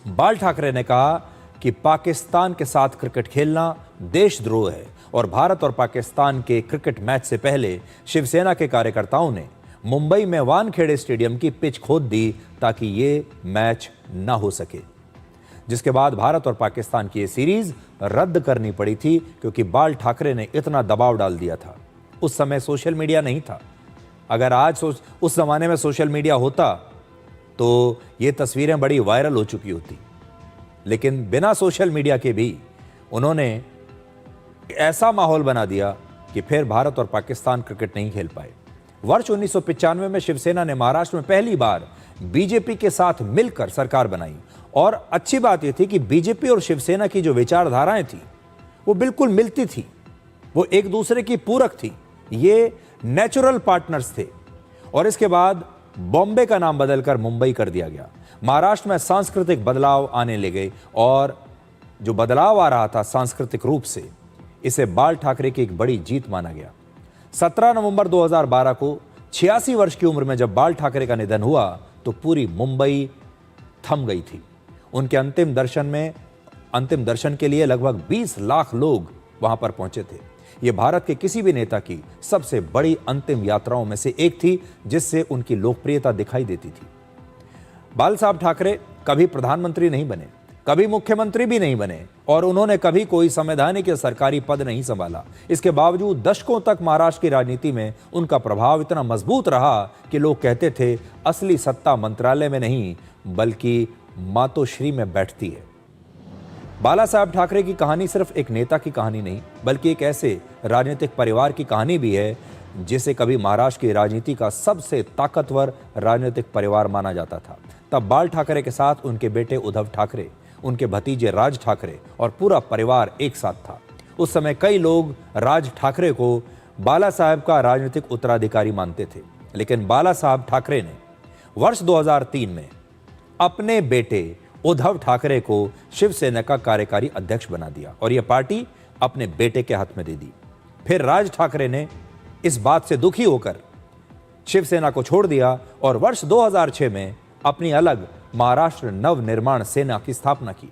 बाल ठाकरे ने कहा कि पाकिस्तान के साथ क्रिकेट खेलना देशद्रोह है और भारत और पाकिस्तान के क्रिकेट मैच से पहले शिवसेना के कार्यकर्ताओं ने मुंबई में वानखेड़े स्टेडियम की पिच खोद दी ताकि ये मैच ना हो सके, जिसके बाद भारत और पाकिस्तान की ये सीरीज रद्द करनी पड़ी थी क्योंकि बाल ठाकरे ने इतना दबाव डाल दिया था। उस समय सोशल मीडिया नहीं था। अगर आज उस जमाने में सोशल मीडिया होता तो ये तस्वीरें बड़ी वायरल हो चुकी होती, लेकिन बिना सोशल मीडिया के भी उन्होंने ऐसा माहौल बना दिया कि फिर भारत और पाकिस्तान क्रिकेट नहीं खेल पाए। वर्ष 1995 में शिवसेना ने महाराष्ट्र में पहली बार बीजेपी के साथ मिलकर सरकार बनाई और अच्छी बात यह थी कि बीजेपी और शिवसेना की जो विचारधाराएं थी वो बिल्कुल मिलती थी, वो एक दूसरे की पूरक थी, ये नेचुरल पार्टनर्स थे। और इसके बाद बॉम्बे का नाम बदलकर मुंबई कर दिया गया। महाराष्ट्र में सांस्कृतिक बदलाव आने लगे और जो बदलाव आ रहा था सांस्कृतिक रूप से, इसे बाल ठाकरे की एक बड़ी जीत माना गया। 17 नवंबर 2012 को 86 वर्ष की उम्र में जब बाल ठाकरे का निधन हुआ तो पूरी मुंबई थम गई थी। उनके अंतिम दर्शन के लिए लगभग 20 लाख लोग वहां पर पहुंचे थे। यह भारत के किसी भी नेता की सबसे बड़ी अंतिम यात्राओं में से एक थी जिससे उनकी लोकप्रियता दिखाई देती थी। बाल साहब ठाकरे कभी प्रधानमंत्री नहीं बने, कभी मुख्यमंत्री भी नहीं बने और उन्होंने कभी कोई संवैधानिक या सरकारी पद नहीं संभाला। इसके बावजूद दशकों तक महाराष्ट्र की राजनीति में उनका प्रभाव इतना मजबूत रहा कि लोग कहते थे असली सत्ता मंत्रालय में नहीं बल्कि मातोश्री में बैठती है। बाला साहब ठाकरे की कहानी सिर्फ एक नेता की कहानी नहीं बल्कि एक ऐसे राजनीतिक परिवार की कहानी भी है जिसे कभी महाराष्ट्र की राजनीति का सबसे ताकतवर राजनीतिक परिवार माना जाता था। तब बाल ठाकरे के साथ उनके बेटे उद्धव ठाकरे, उनके भतीजे राज ठाकरे और पूरा परिवार एक साथ था। उस समय कई लोग राज ठाकरे को बाला साहब का राजनीतिक उत्तराधिकारी मानते थे, लेकिन बाला साहब ठाकरे ने वर्ष 2003 में अपने बेटे उद्धव ठाकरे को शिवसेना का कार्यकारी अध्यक्ष बना दिया और यह पार्टी अपने बेटे के हाथ में दे दी। फिर राज ठाकरे ने इस बात से दुखी होकर शिवसेना को छोड़ दिया और वर्ष 2006 में अपनी अलग महाराष्ट्र नवनिर्माण सेना की स्थापना की।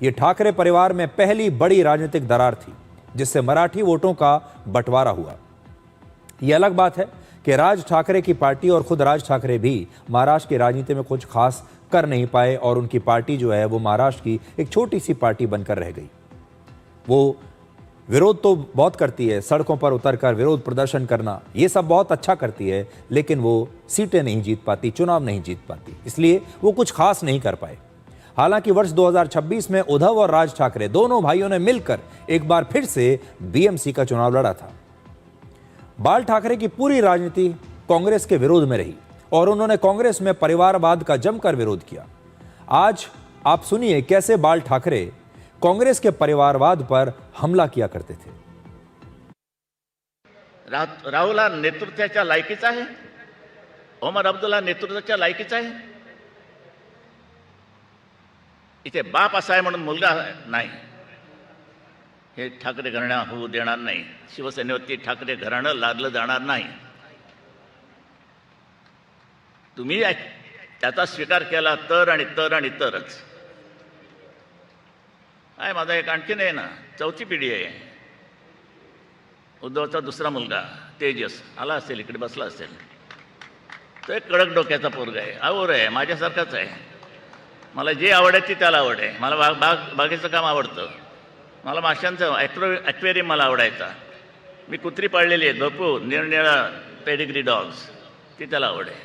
यह ठाकरे परिवार में पहली बड़ी राजनीतिक दरार थी जिससे मराठी वोटों का बंटवारा हुआ। यह अलग बात है कि राज ठाकरे की पार्टी और खुद राज ठाकरे भी महाराष्ट्र की राजनीति में कुछ खास कर नहीं पाए और उनकी पार्टी जो है वो महाराष्ट्र की एक छोटी सी पार्टी बनकर रह गई। वो विरोध तो बहुत करती है, सड़कों पर उतरकर विरोध प्रदर्शन करना ये सब बहुत अच्छा करती है, लेकिन वो सीटें नहीं जीत पाती, चुनाव नहीं जीत पाती, इसलिए वो कुछ खास नहीं कर पाए। हालांकि वर्ष 2026 में उद्धव और राज ठाकरे दोनों भाइयों ने मिलकर एक बार फिर से बीएमसी का चुनाव लड़ा था। बाल ठाकरे की पूरी राजनीति कांग्रेस के विरोध में रही और उन्होंने कांग्रेस में परिवारवाद का जमकर विरोध किया। आज आप सुनिए कैसे बाल ठाकरे कांग्रेस के परिवारवाद पर हमला किया करते थे। राहुल हा नेतृत्वाच्या लायकीचा आहे? ओमर अब्दुल्ला नेतृत्वाच्या लायकीचा आहे? इथे बाप असा आहे म्हणून मुलगा नाही, हे ठाकरे घराणं होऊ देणार नाही. शिवसेनेवरती ठाकरे घराणं लादलं जाणार नाही. तुम्ही त्याचा स्वीकार केला तर आणि तरच. आहे माझा एक आणखीन आहे ना, चौथी पिढी आहे. उद्धवचा दुसरा मुलगा तेजस आला असेल, इकडे बसला असेल. तो एक कडक डोक्याचा पोरगा आहे, आवड आहे, माझ्यासारखाच आहे. मला जे आवडायची त्याला आवड आहे. मला बागेचं काम आवडतं. मला माशांचं ॲक्वेरियम मला आवडायचा. मी कुत्री पाळलेली आहेत भरपूर, निरनिळा पेडिग्री डॉग्स, ती त्याला आवड आहे.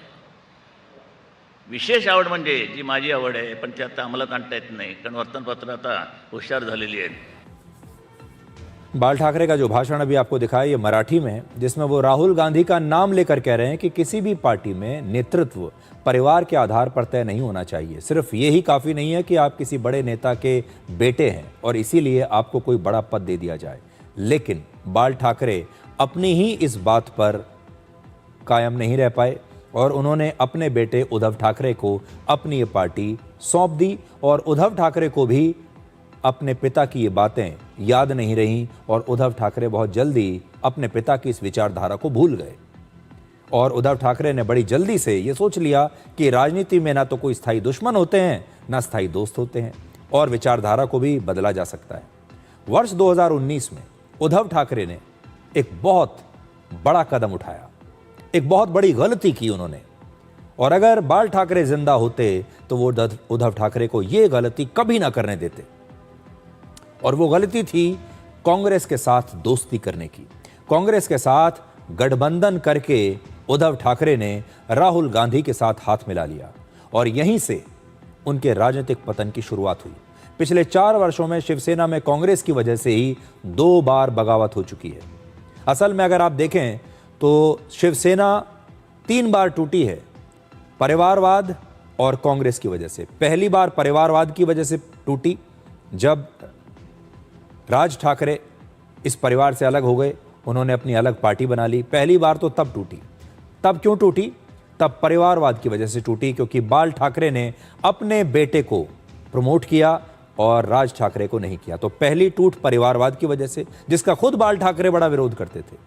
विशेष आवड म्हणजे जी माझी आवड आहे, पण ती आता अंमलात आणता येत नाही, कारण वर्तमानपत्र आता हुशार झालेली आहेत. बाल ठाकरे का जो भाषण अभी आपको दिखाया ये मराठी में है, जिसमें वो राहुल गांधी का नाम लेकर कह रहे हैं कि किसी भी पार्टी में नेतृत्व परिवार के आधार पर तय नहीं होना चाहिए. सिर्फ यही काफ़ी नहीं है कि आप किसी बड़े नेता के बेटे हैं और इसीलिए आपको कोई बड़ा पद दे दिया जाए. लेकिन बाल ठाकरे अपनी ही इस बात पर कायम नहीं रह पाए और उन्होंने अपने बेटे उद्धव ठाकरे को अपनी ये पार्टी सौंप दी और उद्धव ठाकरे को भी अपने पिता की ये बातें याद नहीं रहीं और उद्धव ठाकरे बहुत जल्दी अपने पिता की इस विचारधारा को भूल गए. और उद्धव ठाकरे ने बड़ी जल्दी से ये सोच लिया कि राजनीति में ना तो कोई स्थायी दुश्मन होते हैं ना स्थायी दोस्त होते हैं और विचारधारा को भी बदला जा सकता है. वर्ष 2019 में उद्धव ठाकरे ने एक बहुत बड़ा कदम उठाया, एक बहुत बड़ी गलती की उन्होंने. और अगर बाल ठाकरे जिंदा होते तो वो उद्धव ठाकरे को ये गलती कभी ना करने देते. और वो गलती थी कांग्रेस के साथ दोस्ती करने की. कांग्रेस के साथ गठबंधन करके उद्धव ठाकरे ने राहुल गांधी के साथ हाथ मिला लिया और यहीं से उनके राजनीतिक पतन की शुरुआत हुई. पिछले 4 वर्षों में शिवसेना में कांग्रेस की वजह से ही 2 बार बगावत हो चुकी है. असल में अगर आप देखें तो शिवसेना 3 बार टूटी है, परिवारवाद और कांग्रेस की वजह से. पहली बार परिवारवाद की वजह से टूटी जब राज ठाकरे इस परिवार से अलग हो गए, उन्होंने अपनी अलग पार्टी बना ली. पहली बार तो तब टूटी. तब क्यों टूटी? तब परिवारवाद की वजह से टूटी, क्योंकि बाल ठाकरे ने अपने बेटे को प्रमोट किया और राज ठाकरे को नहीं किया. तो पहली टूट परिवारवाद की वजह से, जिसका खुद बाल ठाकरे बड़ा विरोध करते थे.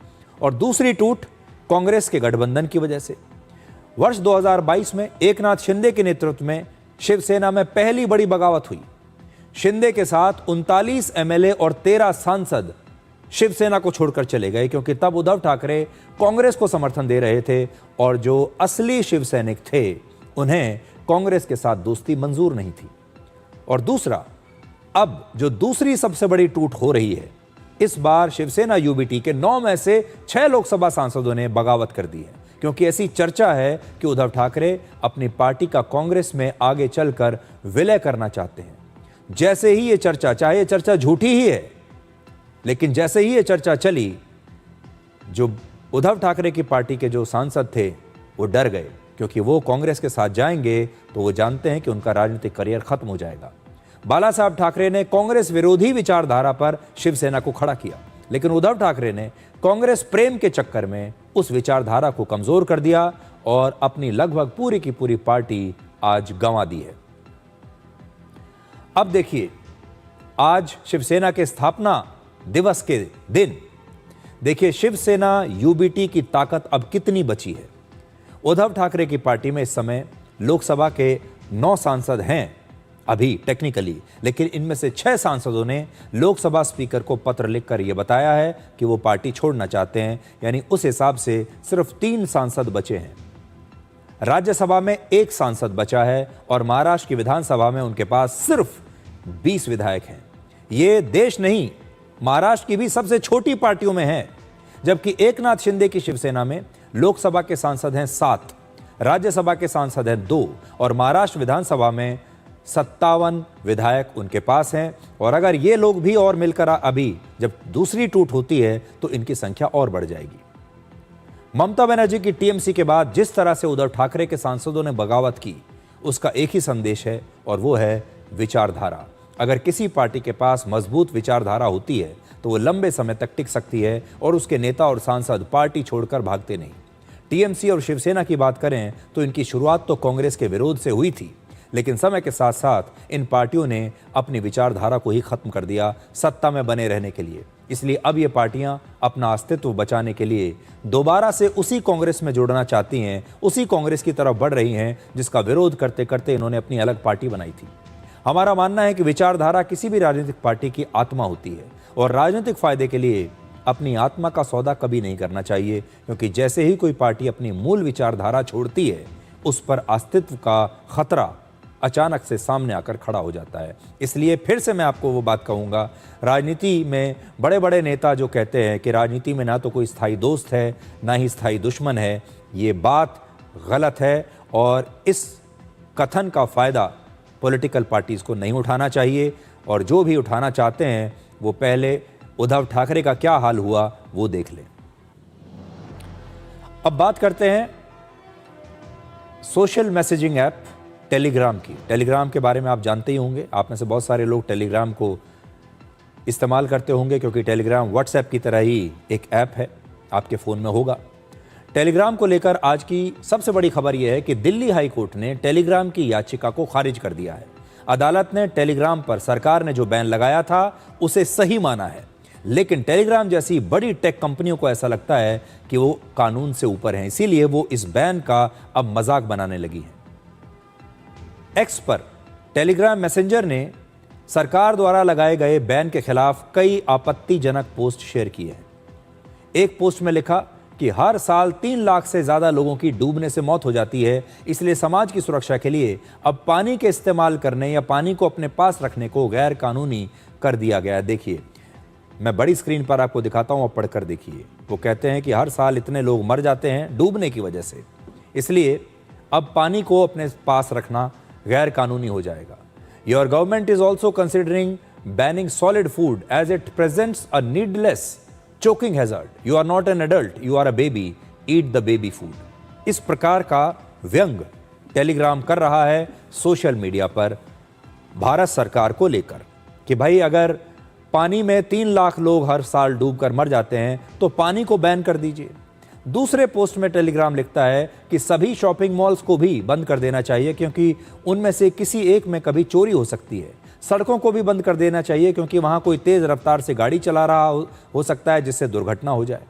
और दूसरी टूट कांग्रेस के गठबंधन की वजह से. वर्ष 2022 में एकनाथ शिंदे के नेतृत्व में शिवसेना में पहली बड़ी बगावत हुई. शिंदे के साथ 39 एमएलए और 13 सांसद शिवसेना को छोड़कर चले गए, क्योंकि तब उद्धव ठाकरे कांग्रेस को समर्थन दे रहे थे और जो असली शिवसैनिक थे उन्हें कांग्रेस के साथ दोस्ती मंजूर नहीं थी. और दूसरा, अब जो दूसरी सबसे बड़ी टूट हो रही है, इस बार शिवसेना यूबीटी के 9 में से 6 लोकसभा सांसदों ने बगावत कर दी है, क्योंकि ऐसी चर्चा है कि उद्धव ठाकरे अपनी पार्टी का कांग्रेस में आगे चलकर विलय करना चाहते हैं. जैसे ही ये चर्चा, चाहे ये चर्चा झूठी ही है, लेकिन जैसे ही ये चर्चा चली, जो उद्धव ठाकरे की पार्टी के जो सांसद थे वो डर गए, क्योंकि वो कांग्रेस के साथ जाएंगे तो वो जानते हैं कि उनका राजनीतिक करियर खत्म हो जाएगा. बाला साहब ठाकरे ने कांग्रेस विरोधी विचारधारा पर शिवसेना को खड़ा किया, लेकिन उद्धव ठाकरे ने कांग्रेस प्रेम के चक्कर में उस विचारधारा को कमजोर कर दिया और अपनी लगभग पूरी की पूरी पार्टी आज गंवा दी है. अब देखिए, आज शिवसेना के स्थापना दिवस के दिन देखिए शिवसेना यूबीटी की ताकत अब कितनी बची है. उद्धव ठाकरे की पार्टी में इस समय लोकसभा के 9 सांसद हैं अभी टेक्निकली, लेकिन इनमें से 6 सांसदों ने लोकसभा स्पीकर को पत्र लिखकर यह बताया है कि वो पार्टी छोड़ना चाहते हैं. यानी उस हिसाब से सिर्फ 3 सांसद बचे हैं. राज्यसभा में 1 सांसद बचा है और महाराष्ट्र की विधानसभा में उनके पास सिर्फ 20 विधायक हैं. ये देश नहीं, महाराष्ट्र की भी सबसे छोटी पार्टियों में है. जबकि एकनाथ शिंदे की शिवसेना में लोकसभा के सांसद हैं 7, राज्यसभा के सांसद हैं 2 और महाराष्ट्र विधानसभा में 57 विधायक उनके पास हैं. और अगर ये लोग भी और मिलकर अभी जब दूसरी टूट होती है तो इनकी संख्या और बढ़ जाएगी. ममता बनर्जी की टीएमसी के बाद जिस तरह से उद्धव ठाकरे के सांसदों ने बगावत की, उसका एक ही संदेश है और वो है विचारधारा. अगर किसी पार्टी के पास मजबूत विचारधारा होती है तो वो लंबे समय तक टिक सकती है और उसके नेता और सांसद पार्टी छोड़कर भागते नहीं। टीएमसी और शिवसेना की बात करें तो इनकी शुरुआत तो कांग्रेस के विरोध से हुई थी, लेकिन समय के साथ साथ इन पार्टियों ने अपनी विचारधारा को ही खत्म कर दिया सत्ता में बने रहने के लिए। इसलिए अब ये पार्टियां अपना अस्तित्व बचाने के लिए दोबारा से उसी कांग्रेस में जुड़ना चाहती हैं, उसी कांग्रेस की तरफ बढ़ रही हैं जिसका विरोध करते करते इन्होंने अपनी अलग पार्टी बनाई थी। हमारा मानना है कि विचारधारा किसी भी राजनीतिक पार्टी की आत्मा होती है और राजनीतिक फायदे के लिए अपनी आत्मा का सौदा कभी नहीं करना चाहिए, क्योंकि जैसे ही कोई पार्टी अपनी मूल विचारधारा छोड़ती है उस पर अस्तित्व का खतरा अचानक से सामने आकर खड़ा हो जाता है। इसलिए फिर से मैं आपको वो बात कहूँगा, राजनीति में बड़े बड़े नेता जो कहते हैं कि राजनीति में ना तो कोई स्थायी दोस्त है ना ही स्थायी दुश्मन है, ये बात गलत है और इस कथन का फ़ायदा पॉलिटिकल पार्टीज़ को नहीं उठाना चाहिए और जो भी उठाना चाहते हैं वो पहले उद्धव ठाकरे का क्या हाल हुआ वो देख लें। अब बात करते हैं सोशल मैसेजिंग ऐप टेलीग्राम की। टेलीग्राम के बारे में आप जानते ही होंगे, आप में से बहुत सारे लोग टेलीग्राम को इस्तेमाल करते होंगे क्योंकि टेलीग्राम व्हाट्सएप की तरह ही एक ऐप है, आपके फ़ोन में होगा। टेलीग्राम को लेकर आज की सबसे बड़ी खबर यह है कि दिल्ली हाई कोर्ट ने टेलीग्राम की याचिका को खारिज कर दिया है। अदालत ने टेलीग्राम पर सरकार ने जो बैन लगाया था उसे सही माना है, लेकिन टेलीग्राम जैसी बड़ी टेक कंपनियों को ऐसा लगता है कि वो कानून से ऊपर हैं, इसीलिए वो इस बैन का अब मजाक बनाने लगी है। एक्स पर टेलीग्राम मैसेंजर ने सरकार द्वारा लगाए गए बैन के खिलाफ कई आपत्तिजनक पोस्ट शेयर किए हैं। एक पोस्ट में लिखा कि हर साल 3 लाख से ज़्यादा लोगों की डूबने से मौत हो जाती है, इसलिए समाज की सुरक्षा के लिए अब पानी के इस्तेमाल करने या पानी को अपने पास रखने को गैर कानूनी कर दिया गया है। देखिए, मैं बड़ी स्क्रीन पर आपको दिखाता हूँ, आप पढ़कर देखिए। वो कहते हैं कि हर साल इतने लोग मर जाते हैं डूबने की वजह से, इसलिए अब पानी को अपने पास रखना गैर कानूनी हो जाएगा। Your government is also considering banning solid food as it presents a needless choking hazard. You are not an adult, you are a baby, eat the baby food. इस प्रकार का व्यंग टेलीग्राम कर रहा है सोशल मीडिया पर भारत सरकार को लेकर कि भाई अगर पानी में 3 लाख लोग हर साल डूबकर मर जाते हैं तो पानी को बैन कर दीजिए। दूसरे पोस्ट में टेलीग्राम लिखता है कि सभी शॉपिंग मॉल्स को भी बंद कर देना चाहिए क्योंकि उनमें से किसी एक में कभी चोरी हो सकती है। सड़कों को भी बंद कर देना चाहिए क्योंकि वहां कोई तेज रफ्तार से गाड़ी चला रहा हो सकता है जिससे दुर्घटना हो जाए।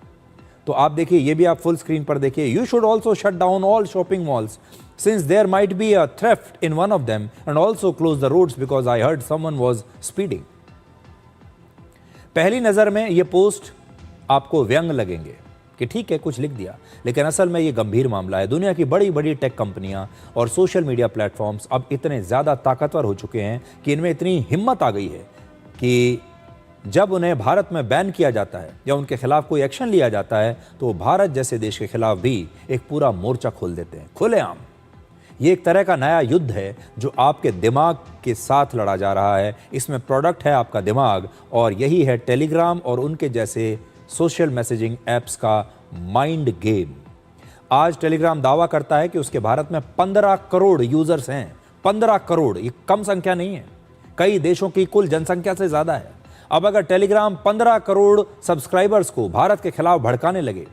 तो आप देखिए, ये भी आप फुल स्क्रीन पर देखिए। You should also shut down all shopping malls since there might be a theft in one of them and also close the roads because I heard someone was speeding. पहली नजर में ये पोस्ट आपको व्यंग लगेंगे कि ठीक है, कुछ लिख दिया, लेकिन असल में ये गंभीर मामला है। दुनिया की बड़ी बड़ी टेक कंपनियां और सोशल मीडिया प्लेटफॉर्म्स अब इतने ज़्यादा ताकतवर हो चुके हैं कि इनमें इतनी हिम्मत आ गई है कि जब उन्हें भारत में बैन किया जाता है या उनके खिलाफ कोई एक्शन लिया जाता है तो वो भारत जैसे देश के खिलाफ भी एक पूरा मोर्चा खोल देते हैं खुलेआम। ये एक तरह का नया युद्ध है जो आपके दिमाग के साथ लड़ा जा रहा है। इसमें प्रोडक्ट है आपका दिमाग और यही है टेलीग्राम और उनके जैसे सोशल मैसेजिंग ऐप्स का माइंड गेम। आज टेलीग्राम दावा करता है कि उसके भारत में 15 करोड़ यूजर्स हैं। 15 करोड़, ये कम संख्या नहीं है, कई देशों की कुल जनसंख्या से ज्यादा है। अब अगर टेलीग्राम 15 करोड़ सब्सक्राइबर्स को भारत के खिलाफ भड़काने लगे,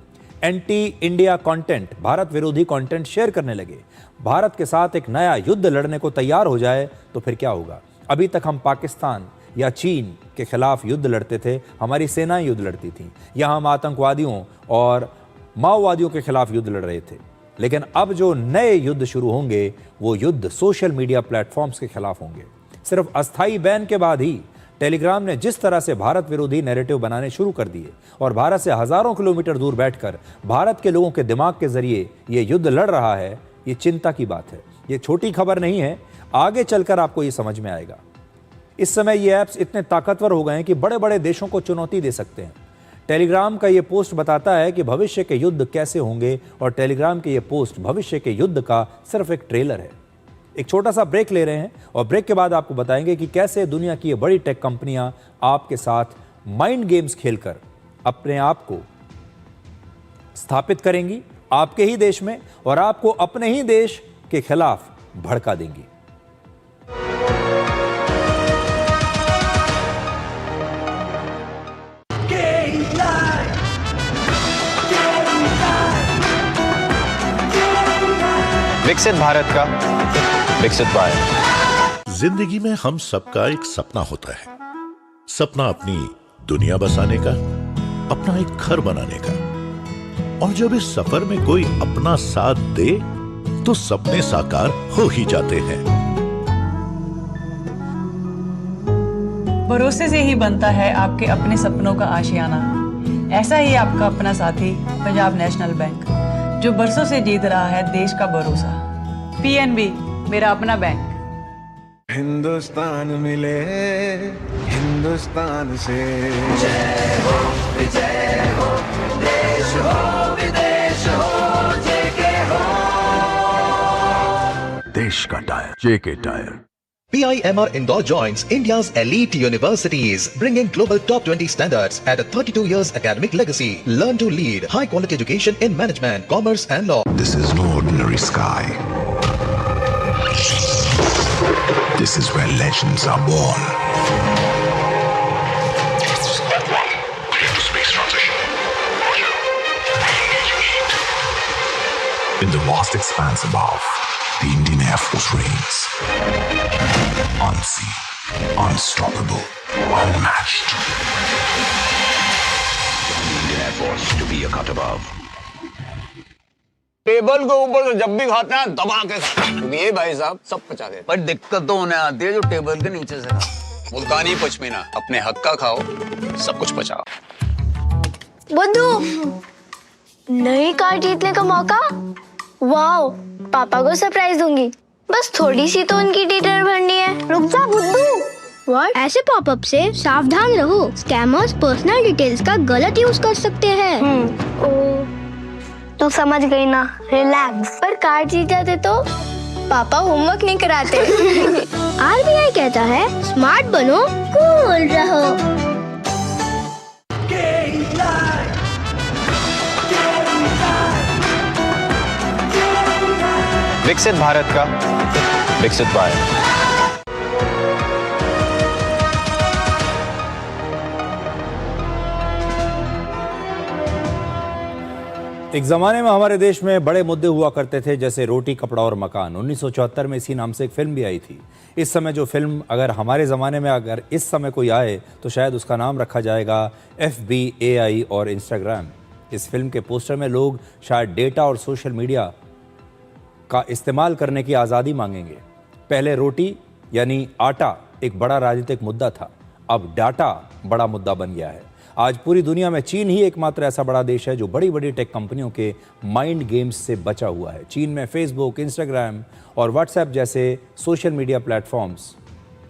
एंटी इंडिया कंटेंट, भारत विरोधी कंटेंट शेयर करने लगे, भारत के साथ एक नया युद्ध लड़ने को तैयार हो जाए तो फिर क्या होगा? अभी तक हम पाकिस्तान या चीन के खिलाफ युद्ध लड़ते थे, हमारी सेनाएं युद्ध लड़ती थीं, या हम आतंकवादियों और माओवादियों के खिलाफ युद्ध लड़ रहे थे। लेकिन अब जो नए युद्ध शुरू होंगे वो युद्ध सोशल मीडिया प्लेटफॉर्म्स के खिलाफ होंगे। सिर्फ अस्थायी बैन के बाद ही टेलीग्राम ने जिस तरह से भारत विरोधी नैरेटिव बनाने शुरू कर दिए और भारत से हजारों किलोमीटर दूर बैठकर भारत के लोगों के दिमाग के जरिए ये युद्ध लड़ रहा है, ये चिंता की बात है। ये छोटी खबर नहीं है, आगे चलकर आपको ये समझ में आएगा। इस समय ये ऐप्स इतने ताकतवर हो गए हैं कि बड़े बड़े देशों को चुनौती दे सकते हैं। टेलीग्राम का ये पोस्ट बताता है कि भविष्य के युद्ध कैसे होंगे और टेलीग्राम के ये पोस्ट भविष्य के युद्ध का सिर्फ एक ट्रेलर है। एक छोटा सा ब्रेक ले रहे हैं और ब्रेक के बाद आपको बताएंगे कि कैसे दुनिया की ये बड़ी टेक कंपनियां आपके साथ माइंड गेम्स खेलकर अपने आप को स्थापित करेंगी आपके ही देश में और आपको अपने ही देश के खिलाफ भड़का देंगी। विकसित भारत का विकसित बाय। जिंदगी में हम सबका एक सपना होता है। सपना अपनी दुनिया बसाने का, अपना एक घर बनाने का। और जब इस सफर में कोई अपना साथ दे तो सपने साकार हो ही जाते हैं। भरोसे से ही बनता है आपके अपने सपनों का आशियाना। ऐसा ही आपका अपना साथी पंजाब नेशनल बैंक, जो बरसों से जीत रहा है देश का भरोसा। पीएनबी, मेरा अपना बैंक। हिंदुस्तान मिले हिंदुस्तान से। जय हो विजय हो, देश हो विदेश हो, जेके हो। देश का tyre JK tyre. PIMR Indore joins India's elite universities, bringing global top 20 standards at a 32 years academic legacy. Learn to lead, high quality education in management, commerce and law. This is no ordinary sky. This is where legends are born. Space transition. In the vast expanse above, the Indian Air Force reigns. Unseen, unstoppable, unmatched. The Indian Air Force to be a cut above. Table के ऊपर से जब भी खाते हैं दबा के खाते हैं, ये भाई साहब सब पचा देते। पर दिक्कत तो उन्हें आती है जो टेबल के नीचे से खाते। मुल्तानी पश्मीना, अपने हक का खाओ, सब कुछ पचाओ। बुद्धू, नई कार जीतने का मौका। वाओ, पापा को सरप्राइज दूंगी। बस थोड़ी सी तो उनकी डिटेल भरनी है। रुक जा बुद्धू। व्हाट? ऐसे पॉपअप से सावधान रहो। स्कैमर्स पर्सनल डिटेल्स का गलत यूज कर सकते हैं। तो समझ गई ना, रिलैक्स। पर कार जीत जाते तो पापा होमवर्क नहीं कराते। आरबीआई कहता है स्मार्ट बनो, कूल रहो। विकसित भारत का विकसित बाय। एक ज़माने में हमारे देश में बड़े मुद्दे हुआ करते थे, जैसे रोटी, कपड़ा और मकान। 1974 में इसी नाम से एक फिल्म भी आई थी। इस समय जो फिल्म अगर हमारे ज़माने में अगर इस समय कोई आए तो शायद उसका नाम रखा जाएगा FB, AI और इंस्टाग्राम। इस फिल्म के पोस्टर में लोग शायद डेटा और सोशल मीडिया का इस्तेमाल करने की आज़ादी मांगेंगे। पहले रोटी यानी आटा एक बड़ा राजनीतिक मुद्दा था, अब डाटा बड़ा मुद्दा बन गया है। आज पूरी दुनिया में चीन ही एकमात्र ऐसा बड़ा देश है जो बड़ी बड़ी टेक कंपनियों के माइंड गेम्स से बचा हुआ है। चीन में फेसबुक, इंस्टाग्राम और व्हाट्सएप जैसे सोशल मीडिया प्लेटफॉर्म्स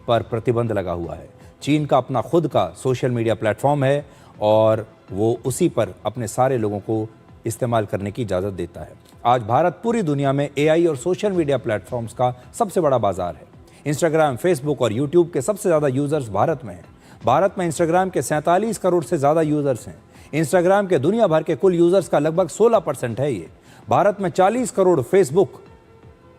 पर प्रतिबंध लगा हुआ है। चीन का अपना खुद का सोशल मीडिया प्लेटफॉर्म है और वो उसी पर अपने सारे लोगों को इस्तेमाल करने की इजाज़त देता है। आज भारत पूरी दुनिया में AI और सोशल मीडिया प्लेटफॉर्म्स का सबसे बड़ा बाजार है। इंस्टाग्राम, फेसबुक और यूट्यूब के सबसे ज़्यादा यूज़र्स भारत में हैं। भारत में इंस्टाग्राम के 47 करोड़ से ज़्यादा यूज़र्स हैं। इंस्टाग्राम के दुनिया भर के कुल यूज़र्स का लगभग 16% है ये। भारत में 40 करोड़ फेसबुक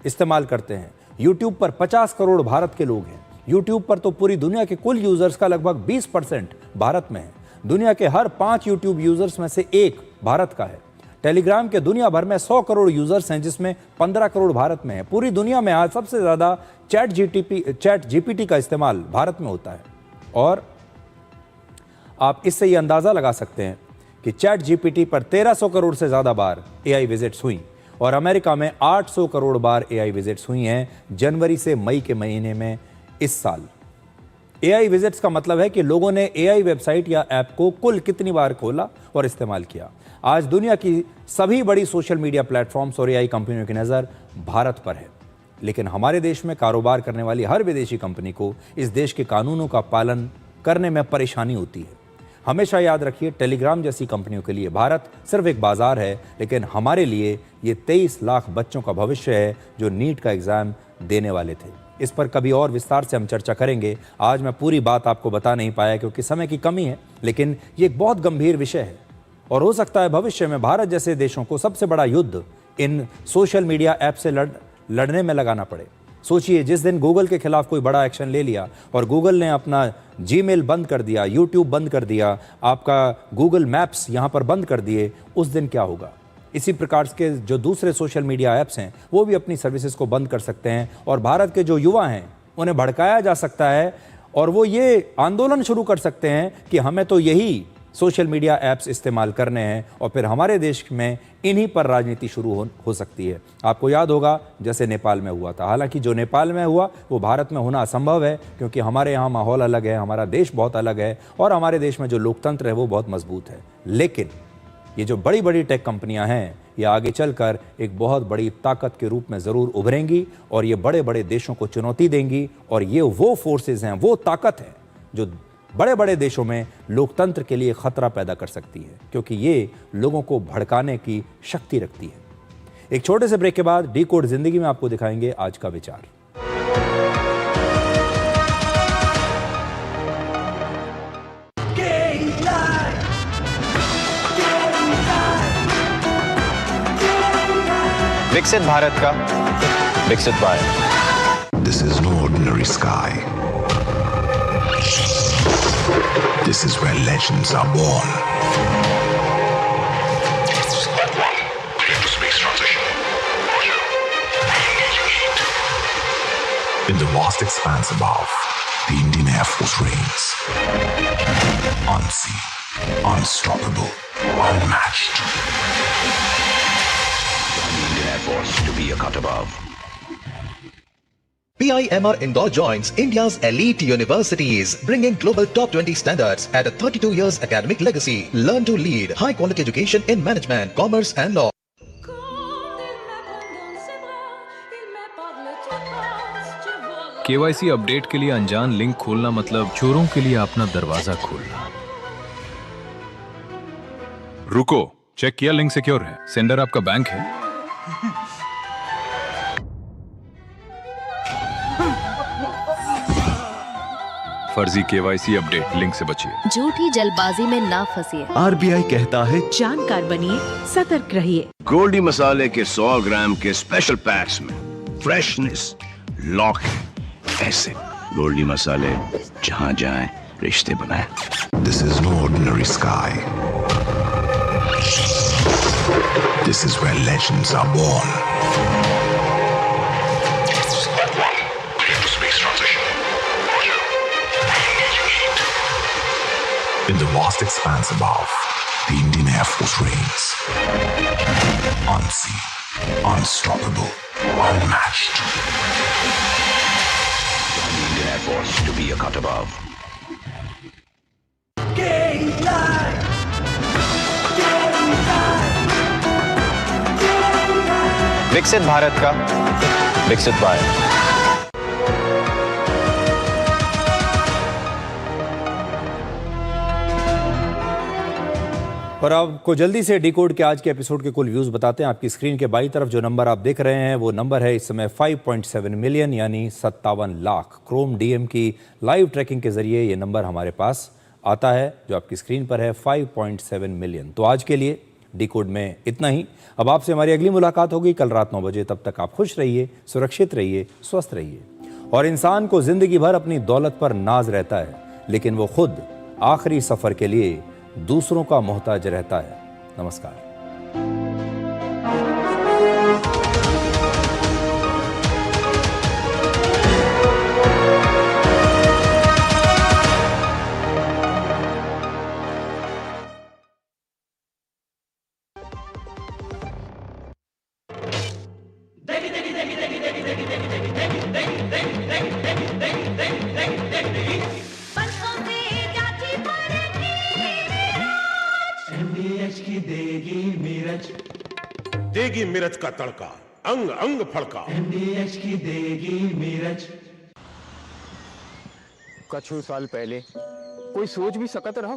इस्तेमाल करते हैं। यूट्यूब पर 50 करोड़ भारत के लोग हैं। यूट्यूब पर तो पूरी दुनिया के कुल यूज़र्स का लगभग 20% भारत में है। दुनिया के हर 5 यूट्यूब यूज़र्स में से 1 भारत का है। टेलीग्राम के दुनिया भर में 100 करोड़ यूज़र्स हैं, जिसमें 15 करोड़ भारत में है। पूरी दुनिया में आज सबसे ज़्यादा चैट GPT का इस्तेमाल भारत में होता है। और आप इससे ये अंदाज़ा लगा सकते हैं कि चैट GPT पर 1300 करोड़ से ज़्यादा बार AI विजिट्स हुई और अमेरिका में 800 करोड़ बार AI विजिट्स हुई हैं जनवरी से मई के महीने में इस साल। AI विजिट्स का मतलब है कि लोगों ने AI वेबसाइट या ऐप को कुल कितनी बार खोला और इस्तेमाल किया। आज दुनिया की सभी बड़ी सोशल मीडिया प्लेटफॉर्म्स और AI कंपनियों की नज़र भारत पर है, लेकिन हमारे देश में कारोबार करने वाली हर विदेशी कंपनी को इस देश के कानूनों का पालन करने में परेशानी होती है। हमेशा याद रखिए, टेलीग्राम जैसी कंपनियों के लिए भारत सिर्फ एक बाजार है, लेकिन हमारे लिए ये 23 लाख बच्चों का भविष्य है जो नीट का एग्ज़ाम देने वाले थे। इस पर कभी और विस्तार से हम चर्चा करेंगे। आज मैं पूरी बात आपको बता नहीं पाया क्योंकि समय की कमी है, लेकिन ये एक बहुत गंभीर विषय है और हो सकता है भविष्य में भारत जैसे देशों को सबसे बड़ा युद्ध इन सोशल मीडिया ऐप से लड़ने में लगाना पड़े। सोचिए, जिस दिन गूगल के खिलाफ कोई बड़ा एक्शन ले लिया और गूगल ने अपना जीमेल बंद कर दिया, यूट्यूब बंद कर दिया, आपका गूगल मैप्स यहाँ पर बंद कर दिए, उस दिन क्या होगा। इसी प्रकार के जो दूसरे सोशल मीडिया ऐप्स हैं वो भी अपनी सर्विसेज को बंद कर सकते हैं और भारत के जो युवा हैं उन्हें भड़काया जा सकता है और वो ये आंदोलन शुरू कर सकते हैं कि हमें तो यही सोशल मीडिया ऐप्स इस्तेमाल करने हैं और फिर हमारे देश में इन्हीं पर राजनीति शुरू हो सकती है। आपको याद होगा जैसे नेपाल में हुआ था। हालांकि जो नेपाल में हुआ वो भारत में होना असंभव है क्योंकि हमारे यहाँ माहौल अलग है, हमारा देश बहुत अलग है और हमारे देश में जो लोकतंत्र है वो बहुत मजबूत है। लेकिन ये जो बड़ी बड़ी टेक कंपनियां हैं ये आगे चलकर एक बहुत बड़ी ताकत के रूप में ज़रूर उभरेंगी और ये बड़े बड़े देशों को चुनौती देंगी और ये वो फोर्सेस हैं, वो ताकत है जो बड़े बड़े देशों में लोकतंत्र के लिए खतरा पैदा कर सकती है क्योंकि ये लोगों को भड़काने की शक्ति रखती है। एक छोटे से ब्रेक के बाद डिकोड जिंदगी में आपको दिखाएंगे आज का विचार। विकसित भारत का विकसित Bharat. This is no ordinary sky. This is where legends are born. Space transition. In the vast expanse above, the Indian Air Force reigns. Unseen, unstoppable, unmatched. Force to be a cut above. PIMR Indore joins India's elite universities, bringing global top 20 standards at a 32 years academic legacy. Learn to lead high quality education in management, commerce and law. KYC update के लिए अनजान लिंक खोलना मतलब चोरों के लिए अपना दरवाजा खोलना। रुको, चेक किया लिंक सिक्योर है, सेंडर आपका बैंक है। फर्जी KYC अपडेट, लिंक से बचिए। झूठी जल्दबाजी में ना फंसिए। RBI कहता है जानकार बनिए, सतर्क रहिए। गोल्डी मसाले के 100 ग्राम के स्पेशल पैक्स में फ्रेशनेस लॉक है। ऐसे गोल्डी मसाले जहां जाएं रिश्ते बनाएं। This is no ordinary sky. This is where legends are born. Space transition. In the vast expanse above, the Indian Air Force reigns. Unseen, unstoppable, unmatched. The Indian Air Force to be a cut above. विकसित भारत का विकसित भारत। और आपको जल्दी से डिकोड के आज के एपिसोड के कुल व्यूज़ बताते हैं। आपकी स्क्रीन के बाईं तरफ जो नंबर आप देख रहे हैं वो नंबर है इस समय 5.7 मिलियन यानी 57 लाख। क्रोम डीएम की लाइव ट्रैकिंग के जरिए ये नंबर हमारे पास आता है जो आपकी स्क्रीन पर है 5.7 मिलियन। तो आज के लिए डिकोड में इतना ही। अब आपसे हमारी अगली मुलाकात होगी कल रात 9 बजे। तब तक आप खुश रहिए, सुरक्षित रहिए, स्वस्थ रहिए। और इंसान को जिंदगी भर अपनी दौलत पर नाज रहता है लेकिन वो खुद आखिरी सफर के लिए दूसरों का मोहताज रहता है। नमस्कार। देगी मिर्च का तड़का, अंग अंग फड़का। MDH की देगी मिर्च। कछु साल पहले कोई सोच भी सकत रहा।